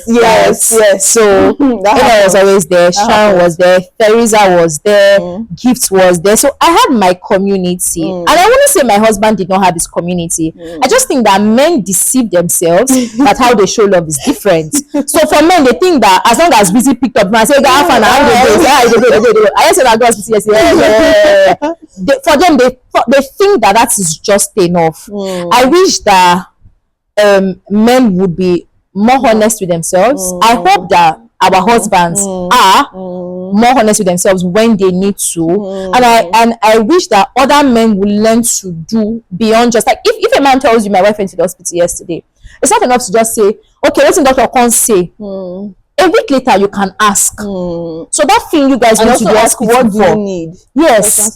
Yes. So Ella was always there, Sharon was there, Theresa was there, Gift was there. So I had my community. And I wouldn't say my husband did not have his community. I just think that men deceive themselves that how they show love is different. So for men, they think that as long as busy picked up, I say, I said that God is for them, they think that is just enough. I wish that men would be more honest with themselves. I hope that our husbands are more honest with themselves when they need to, and I wish that other men will learn to do beyond just like if a man tells you my wife went to the hospital yesterday, it's not enough to just say, okay, what's the doctor can't say. A week later you can ask. So that thing you guys want to do, ask what do you need. Yes.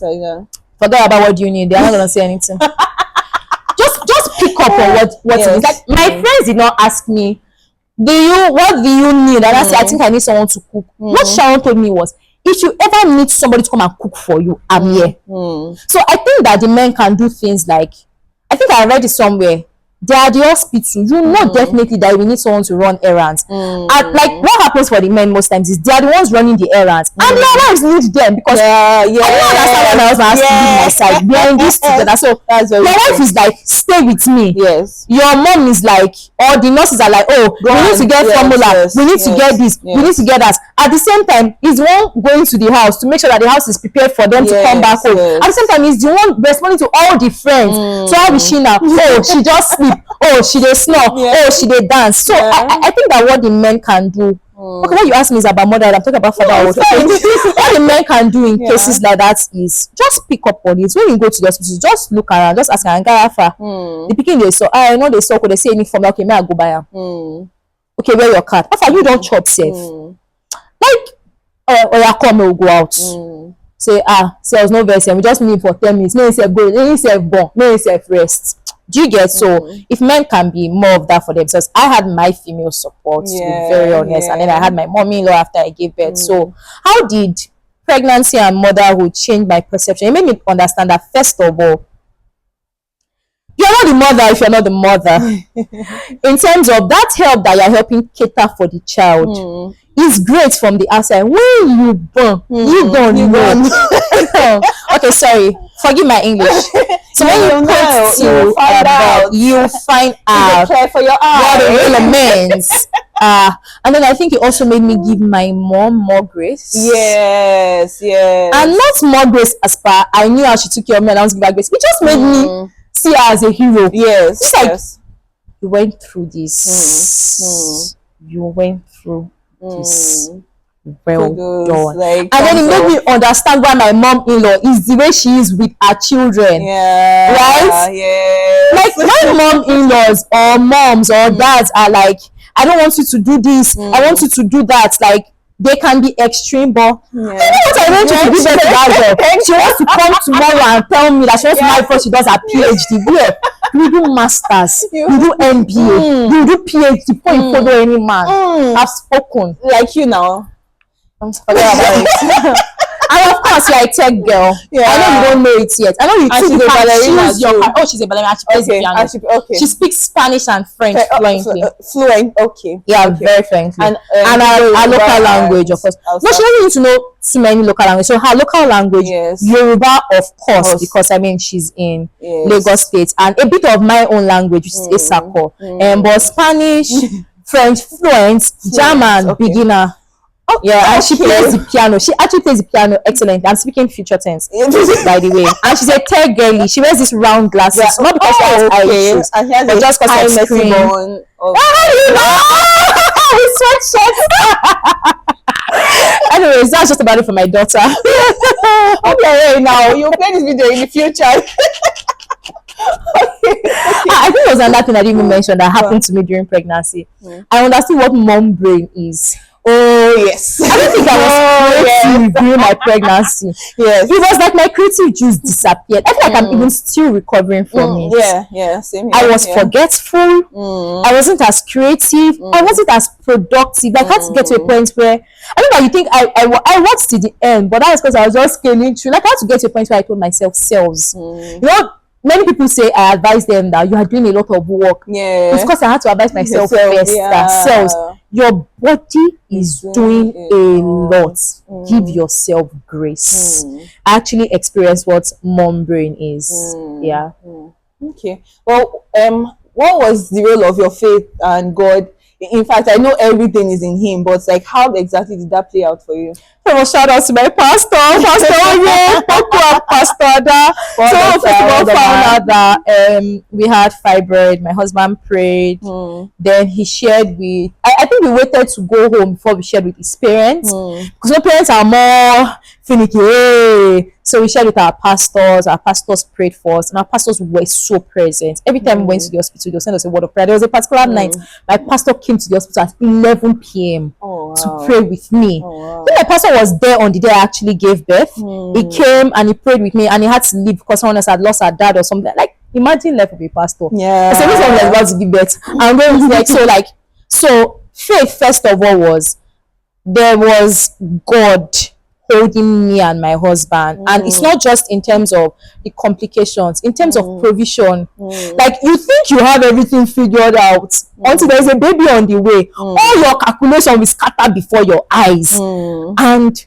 Forget about what you need. They're not gonna say anything. just pick up on what it is. Like my friends did not ask me, what do you need? And I said, I think I need someone to cook. What Sharon told me was, if you ever need somebody to come and cook for you, I'm here. So I think that the men can do things like, I think I read it somewhere. They are the hospital. You know definitely that we need someone to run errands. And like what happens for the men most times is they are the ones running the errands, and their wives need them because I don't understand why my husband has to be my side. We are in this together. So my wife is like, stay with me. Your mom is like, or the nurses are like, oh, we need to get formula. We need to get this. We need to get that. At the same time, he's the one going to the house to make sure that the house is prepared for them to come back home. At the same time, he's the one responding to all the friends. So how is she now? Oh, she just sleep, oh she dey snore, oh she dey dance. So I think that what the men can do, okay, what you ask me is about mother, I'm talking about fatherhood. What the men can do in cases like that is just pick up on it. When you go to the hospital, just look around, just ask Angarafa. The pikin they saw, I know they saw, could they say any form, okay, may I go buy am? Okay, where your cat? After you don't chop safe. Like or you come, we'll go out. Say sales no verse, we just need for 10 minutes. May self go, may self born, may self rest. Do you get? So if men can be more of that for themselves, I had my female support, to be very honest, and then I had my mommy-in-law after I gave birth. So how did pregnancy and motherhood change my perception? It made me understand that, first of all, you're not the mother if you're not the mother. In terms of that help that you're helping cater for the child is great from the outside. When you born, you don't know. Okay, sorry. Forgive my English. So when you put you find out, you find out for your what the elements. And then I think it also made me give my mom more grace. Yes. And not more grace as per I knew how she took care of me and I was giving her grace. It just made me see her as a hero. Yes. It's like you went through this. You went through this. Well done. Like, and then it made me understand why my mom-in-law is the way she is with her children. Right? Like my mom-in-laws or moms or dads are like, I don't want you to do this, I want you to do that. Like they can be extreme, but you know what I want you to do better to that girl. She wants to come tomorrow and tell me that she wants to marry before she does her PhD. Yeah. You do masters, you do MBA, you do PhD before you follow any man. I've spoken. Like you now. I'm forget about it. And of course, you're a tech girl. I know you don't know it yet. I know you she's a ballerina. She's a ballerina. She plays the piano. She speaks Spanish and French fluently. Fluent, okay. Yeah, very fluently. And our local language, of course. No, she doesn't need to know too many local languages. So her local language, Yoruba, of course, because I mean she's in Lagos State, and a bit of my own language, which is Isako. But Spanish, French fluent, German beginner. And she plays the piano. She actually plays the piano excellent. I'm speaking future tense, by the way. And she's a tech girly. She wears these round glasses, not because she has eye issues, but just because of screen. Anyways, that's just about it for my daughter. Okay, now you play this video in the future. I think it was another thing I didn't even mention that happened to me during pregnancy. I understood what mom brain is. Oh yes. I don't think I was creative during my pregnancy. It was like my creative juice disappeared. I feel like I'm even still recovering from it. Same here. I was forgetful. I wasn't as creative. I wasn't as productive. Like I had to get to a point where I think that you think I watched to the end, but that was because I was just scaling through. Like I had to get to a point where I told myself, cells. You know, many people say I advise them that you are doing a lot of work. It's because I had to advise myself first that cells, your body is doing a lot. Give yourself grace. I actually experienced what mom brain is. Okay. Well, what was the role of your faith and God? In fact, I know everything is in Him, but like, how exactly did that play out for you? Well, shout out to my pastor, Pastor Ada. So first of all, found out that we had fibroid. My husband prayed. Then he shared with. I think we waited to go home before we shared with his parents, because my parents are more finicky. So we shared with our pastors. Our pastors prayed for us, and our pastors were so present. Every time we went to the hospital, they'll send us a word of prayer. There was a particular night my pastor came to the hospital at 11 p.m. to pray with me. Then my pastor was there on the day I actually gave birth. He came and he prayed with me, and he had to leave because someone else had lost her dad or something. Like, imagine life of a pastor. I said, this one was about to give birth. And then like, so faith, first of all, there was God holding me and my husband, and it's not just in terms of the complications, in terms of provision. Like, you think you have everything figured out until there's a baby on the way. All your calculation will scatter before your eyes. And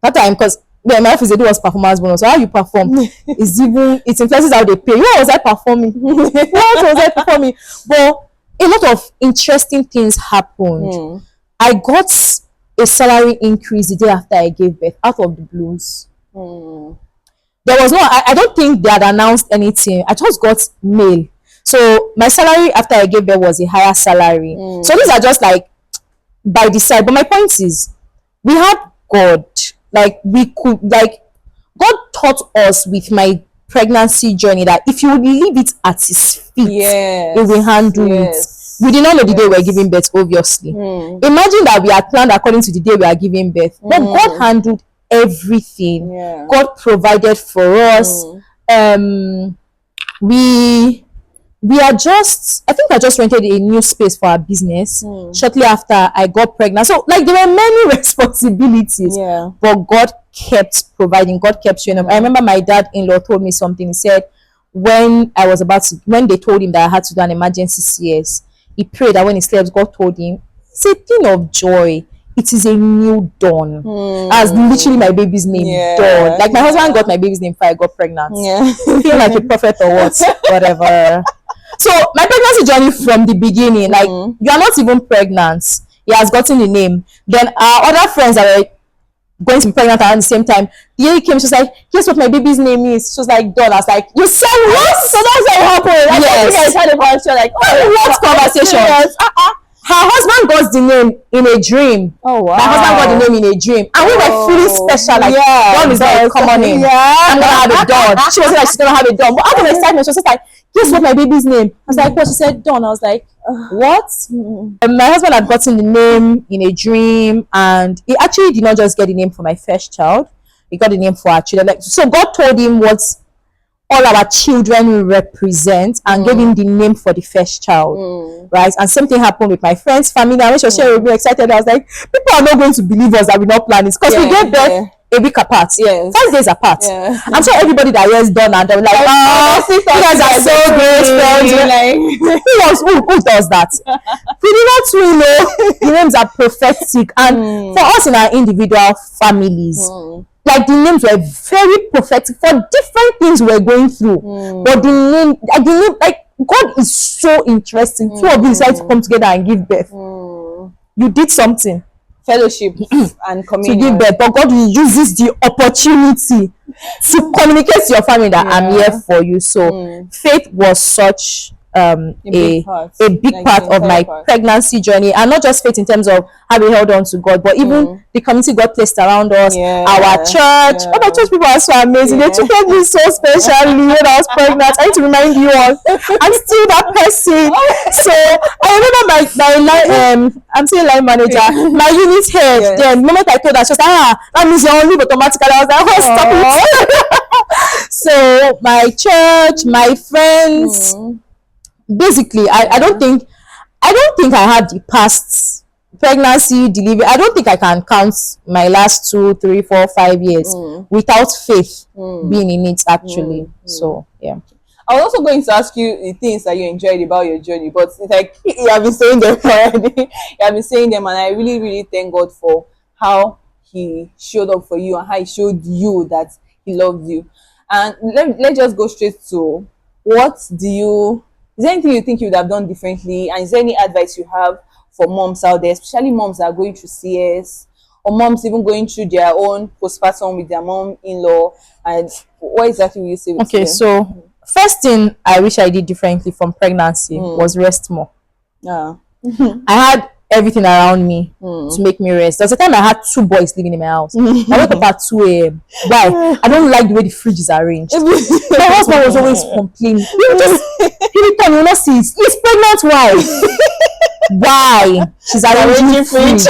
that time, because my office, they do was performance bonus. So how you perform is it's in places how they pay. What was I performing? But a lot of interesting things happened. I got a salary increase the day after I gave birth, out of the blues. There was no, I don't think they had announced anything. I just got mail. So my salary after I gave birth was a higher salary. So these are just like by the side. But my point is, we had God. Like we could, like God taught us with my pregnancy journey that if you would leave it at His feet, Yes. He will handle Yes. it. We did not know the day we were giving birth, obviously. Imagine that we had planned according to the day we are giving birth, but God handled everything. Yeah. God provided for us. We are just, I think I just rented a new space for our business shortly after I got pregnant. So like there were many responsibilities, Yeah. but God kept providing. God kept showing up. I remember my dad-in-law told me something. He said when they told him that I had to do an emergency CS, he prayed that when he slept, God told him, it's a thing of joy. It is a new dawn. As literally my baby's name, Yeah. Dawn. Like my husband got my baby's name before I got pregnant. Yeah. Feel like a prophet or what? Whatever. So my pregnancy journey from the beginning, like you are not even pregnant. He has gotten the name. Then our other friends that were going to be pregnant around the same time, the year he came, she was like, guess what my baby's name is? She was like, Dawn. I was like, you said what? So that's what happened. I Yes. think I had about you like, oh, what conversation? Her husband got the name in a dream. Oh wow. My husband got the name in a dream, and we were feeling special. Like, Dawn is not a common name. Yeah. I'm gonna have a Dawn. She wasn't like she's gonna have a Dawn, but out of excitement, she was just like, guess what my baby's name? I was like, what? She said Dawn. I was like, what? My husband had gotten the name in a dream, and he actually did not just get the name for my first child. He got the name for our children. Like, so God told him what all our children represent and gave him the name for the first child, right? And same thing happened with my friends, family. And when she was sharing, we were excited. I was like, people are not going to believe us that we not plan this because we gave birth a week apart, 5 days apart. I'm sure everybody that hears done and they're like, you guys are so great friends. Who does that? We do not really know. The names are prophetic, and for us in our individual families, like the names were very prophetic for different things we're going through. But the name, like God is so interesting. Two of you decide to come together and give birth. You did something. Fellowship and communion. To give birth, but God uses the opportunity to communicate to your family that I'm here for you. So faith was such a big part of my pregnancy journey, and not just faith in terms of how we held on to God, but even the community God placed around us, our church. Oh, my church people are so amazing. They treated me so specially when I was pregnant. I need to remind you all, I'm still that person. So I remember I'm still line manager, my unit head. Then the moment I told her, she was like, that means you're on leave automatically. I was like, oh, stop it. So my church, my friends, basically, I don't think I have the past pregnancy, delivery. I don't think I can count my last 2, 3, 4, 5 years without faith being in it actually. So yeah. I was also going to ask you the things that you enjoyed about your journey, but it's like you have been saying them already. You have been saying them, and I really, really thank God for how He showed up for you and how He showed you that He loved you. And let's just go straight to is there anything you think you would have done differently? And is there any advice you have for moms out there, especially moms that are going through CS, or moms even going through their own postpartum with their mom-in-law? And what exactly will you say? Okay, so first thing I wish I did differently from pregnancy was rest more. I had everything around me to make me rest. There was a time I had 2 boys living in my house. I wake up at 2 a.m. Why? I don't like the way the fridge is arranged. My husband was always complaining. You will not see his pregnant wife. Why? She's arranging fridge.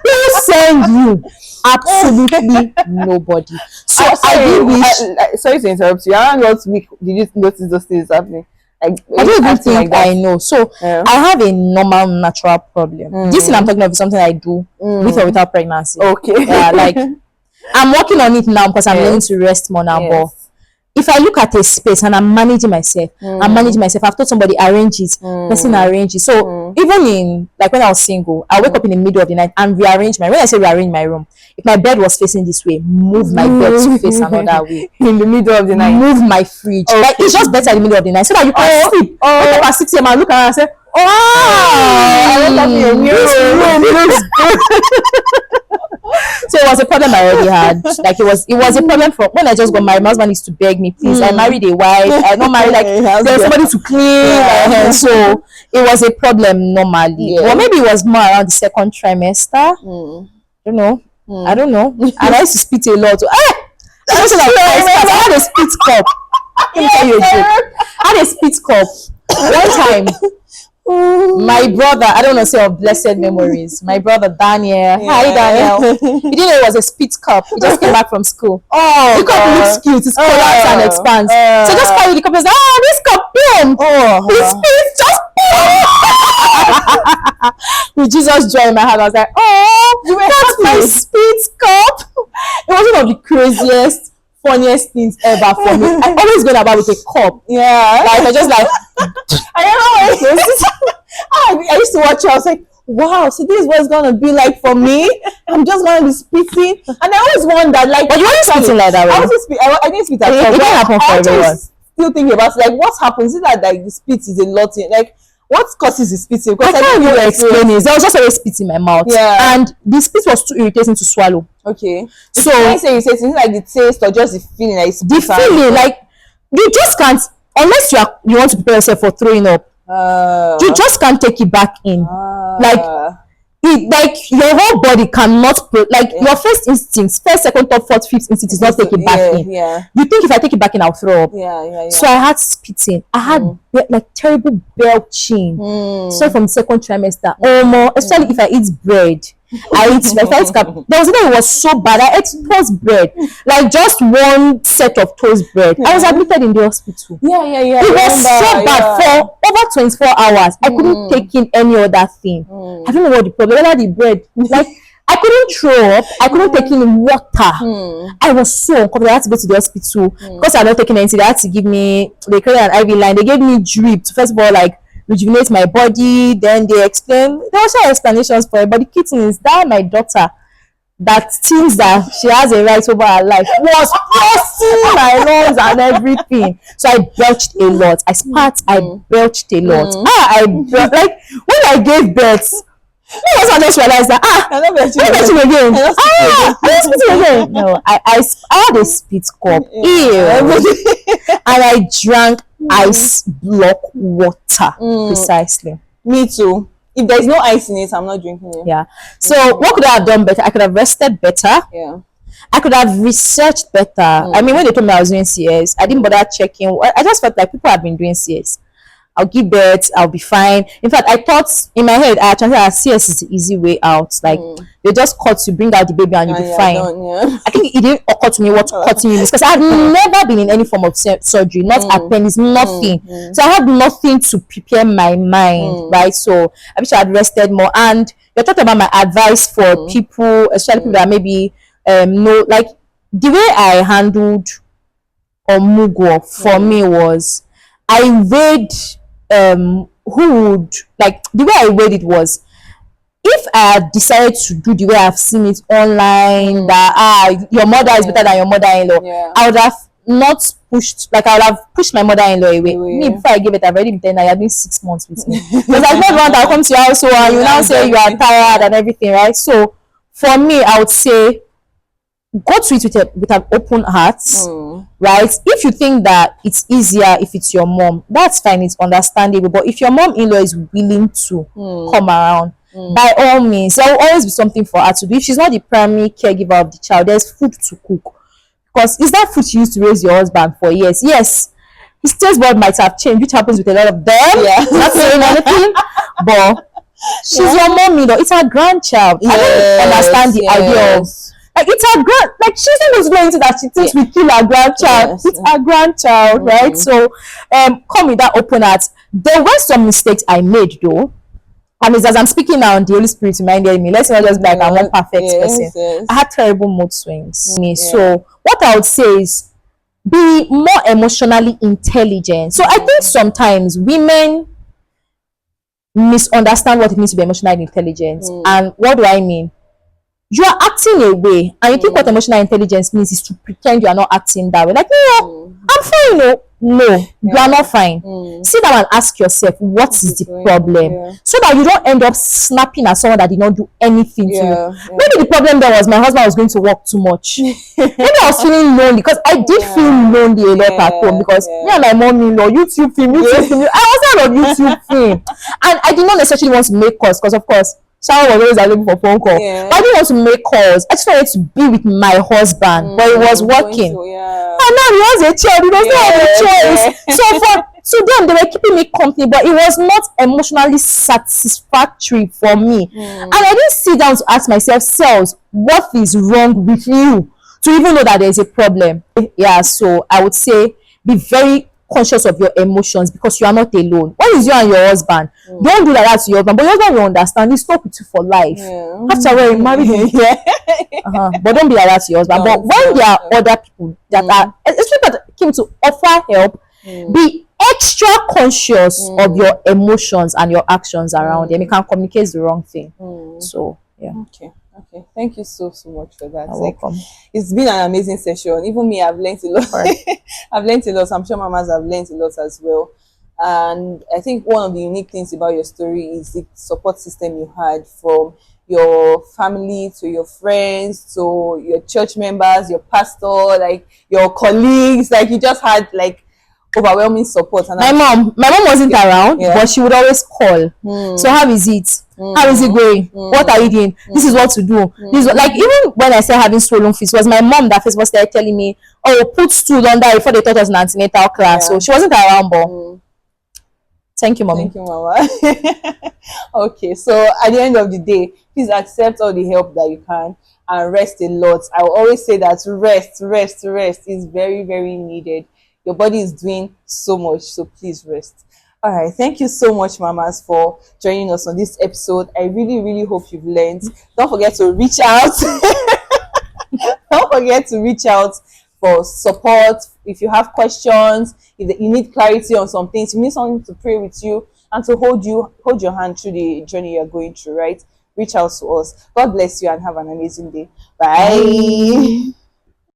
Who send you? Absolutely nobody. So I did wish. Sorry to interrupt you. Around what week did you notice those things happening? I don't even think I know. So I have a normal natural problem. This thing I'm talking about is something I do with or without pregnancy. Okay. Yeah, like I'm working on it now because I'm learning to rest more now. But if I look at a space and I'm managing myself, I've told somebody arrange it, person arrange it. So even in like when I was single, I wake up in the middle of the night and rearrange when I say rearrange my room, if my bed was facing this way, move my bed to face another way. In the middle of the night, move my fridge. Like it's just better in the middle of the night so that you can sleep. Wake up at 6 a.m. and look around and say, I wake up in a new room. So it was a problem I already had. Like it was a problem from when I just got married. My husband used to beg me, please. I married a wife. I not married like there's somebody to clean. Yeah. So it was a problem normally. Yeah. Well, maybe it was more around the second trimester. You know. I don't know. And I used to spit a lot. I had a spit cup. Let me tell you a joke. I had a spit cup. One time, my brother, I don't want to say of blessed memories. My brother Daniel. Hi Daniel. He didn't know it was a spit cup. He just came back from school. The cup looks cute. It's collapsed and expands. So just carry the cup and say, this cup, boom. His spit just with Jesus joy in my heart, I was like, that's my spit cup. It was one of the craziest, funniest things ever for me. I always go about with a cup. Yeah. Like I just like I used to watch it. I was like, wow, so this is what it's gonna be like for me. I'm just gonna be spitting, and I always wondered, like, but you weren't spitting like that. I didn't spit at all. It didn't happen for everyone. Still thinking about like what happens. Is that like the spit is a lot like what causes the spitting? Because I can't really explain it. There was just always spit in my mouth. Yeah. And the spit was too irritating to swallow. Okay. So you say it's like the taste or just the feeling like the feeling like you just can't, unless you want to prepare yourself for throwing up. You just can't take it back in. Like your whole body cannot your first instinct, first, second, third, fourth, fifth instinct is not take it back in. You think if I take it back in, I'll throw up. So I had spitting. I had like terrible belching. So from the second trimester, especially if I eat bread. There was a day it was so bad. I ate toast bread, like just one set of toast bread. I was admitted in the hospital. It was so bad for over 24 hours. I couldn't take in any other thing. I don't know what the problem. Whether the bread, like I couldn't throw up. I couldn't take in water. I was so uncomfortable. I had to go to the hospital because I had not taken anything. They had to give me. They created an IV line. They gave me drip to first of all like rejuvenate my body. Then they explained, there were some explanations for it, but the key thing is that my daughter that thinks that she has a right over her life was pressing my lungs and everything. So I belched a lot. I spat, I belched a lot. Like when I gave birth, I just realized that I'm not belching again. No, I had a spit cup. And I drank ice block water. Precisely. Me too. If there's no ice in it, I'm not drinking it. Yeah. So what could I have done better? I could have rested better. Yeah. I could have researched better. I mean, when they told me I was doing CS, I didn't bother checking. I just felt like people have been doing CS. I'll give birth, I'll be fine. In fact, I thought in my head, I actually thought CS is the easy way out. Like they just cut you, bring out the baby, and you'll be fine. I think it didn't occur to me what cutting you is, because I had never been in any form of surgery, not appendix, nothing. So I had nothing to prepare my mind, right? So I wish I had rested more. And you're talking about my advice for people, especially people that maybe know, like the way I handled Omugo for me was I weighed who would, like the way I weighed it was, if I had decided to do the way I've seen it online, that your mother is better than your mother-in-law, I would have not pushed, like I would have pushed my mother-in-law away. Me, before I gave it, I've already been telling her, you've been 6 months with me. Because I never want to come to your house and you now say you are tired and everything, right? So for me, I would say go to it with an open heart, right? If you think that it's easier if it's your mom, that's fine, it's understandable. But if your mom-in-law is willing to come around, by all means, there will always be something for her to do. If she's not the primary caregiver of the child, there's food to cook. Because is that food she used to raise your husband for years? Yes, his taste bud might have changed, which happens with a lot of them. Not saying anything, but she's your mom-in-law. It's her grandchild. I don't understand the idea of, like, it's her like she's not just going into that she thinks we kill her grandchild. It's her grandchild, right? So come with that open heart. There were some mistakes I made though, and as I'm speaking now, the Holy Spirit reminded me, let's not just be like I'm one perfect person. I had terrible mood swings. So what I would say is be more emotionally intelligent. So I think sometimes women misunderstand what it means to be emotionally intelligent. And what do I mean? you are acting a way, and you think what emotional intelligence means is to pretend you are not acting that way. Like, no, I'm fine. No, you are not fine. Sit down and ask yourself, what is the problem? Yeah. So that you don't end up snapping at someone that did not do anything to you. Yeah. Maybe the problem there was my husband was going to work too much. Maybe I was feeling lonely, because I did feel lonely a lot at home, because me and my mom-in-law, YouTube film, I was out of YouTube film, and I did not necessarily want to make calls, because of course Sharon was always available for phone call. But I didn't want to make calls. I just wanted to be with my husband, but it was working. And now he has a child, he doesn't have a choice. So them, they were keeping me company, but it was not emotionally satisfactory for me. And I didn't sit down to ask myself, Cells, what is wrong with you, to even know that there is a problem. Yeah, so I would say be very conscious of your emotions, because you are not alone. When it's you and your husband, don't do that to your husband, but your husband will understand. He's stuck with you for life. After all, you married him. But don't be like that to your husband. But when there are other people that are, especially that came to offer help, be extra conscious of your emotions and your actions around them. You can communicate the wrong thing. So yeah. Okay, thank you so much for that. You're welcome. It's been an amazing session. Even me, I've learned a lot. I've learned a lot. I'm sure mamas have learned a lot as well. And I think one of the unique things about your story is the support system you had, from your family to your friends to your church members, your pastor, like your colleagues. Like you just had like overwhelming support. And my mom wasn't around, but she would always call. So how is it? How is it going? What are you doing? This is what to do. This is what, like, even when I started having swollen feet, it was my mom that first started telling me, oh, put stool under before they taught us an antenatal class. So she wasn't around, but thank you, mommy. Thank you, mama. Okay, so at the end of the day, please accept all the help that you can and rest a lot. I will always say that rest is very, very needed. Your body is doing so much, so please rest. All right, thank you so much, mamas, for joining us on this episode. I really, really hope you've learned. Don't forget to reach out. Don't forget to reach out for support. If you have questions, if you need clarity on some things, you need someone to pray with you and to hold your hand through the journey you're going through, right? Reach out to us. God bless you and have an amazing day. Bye.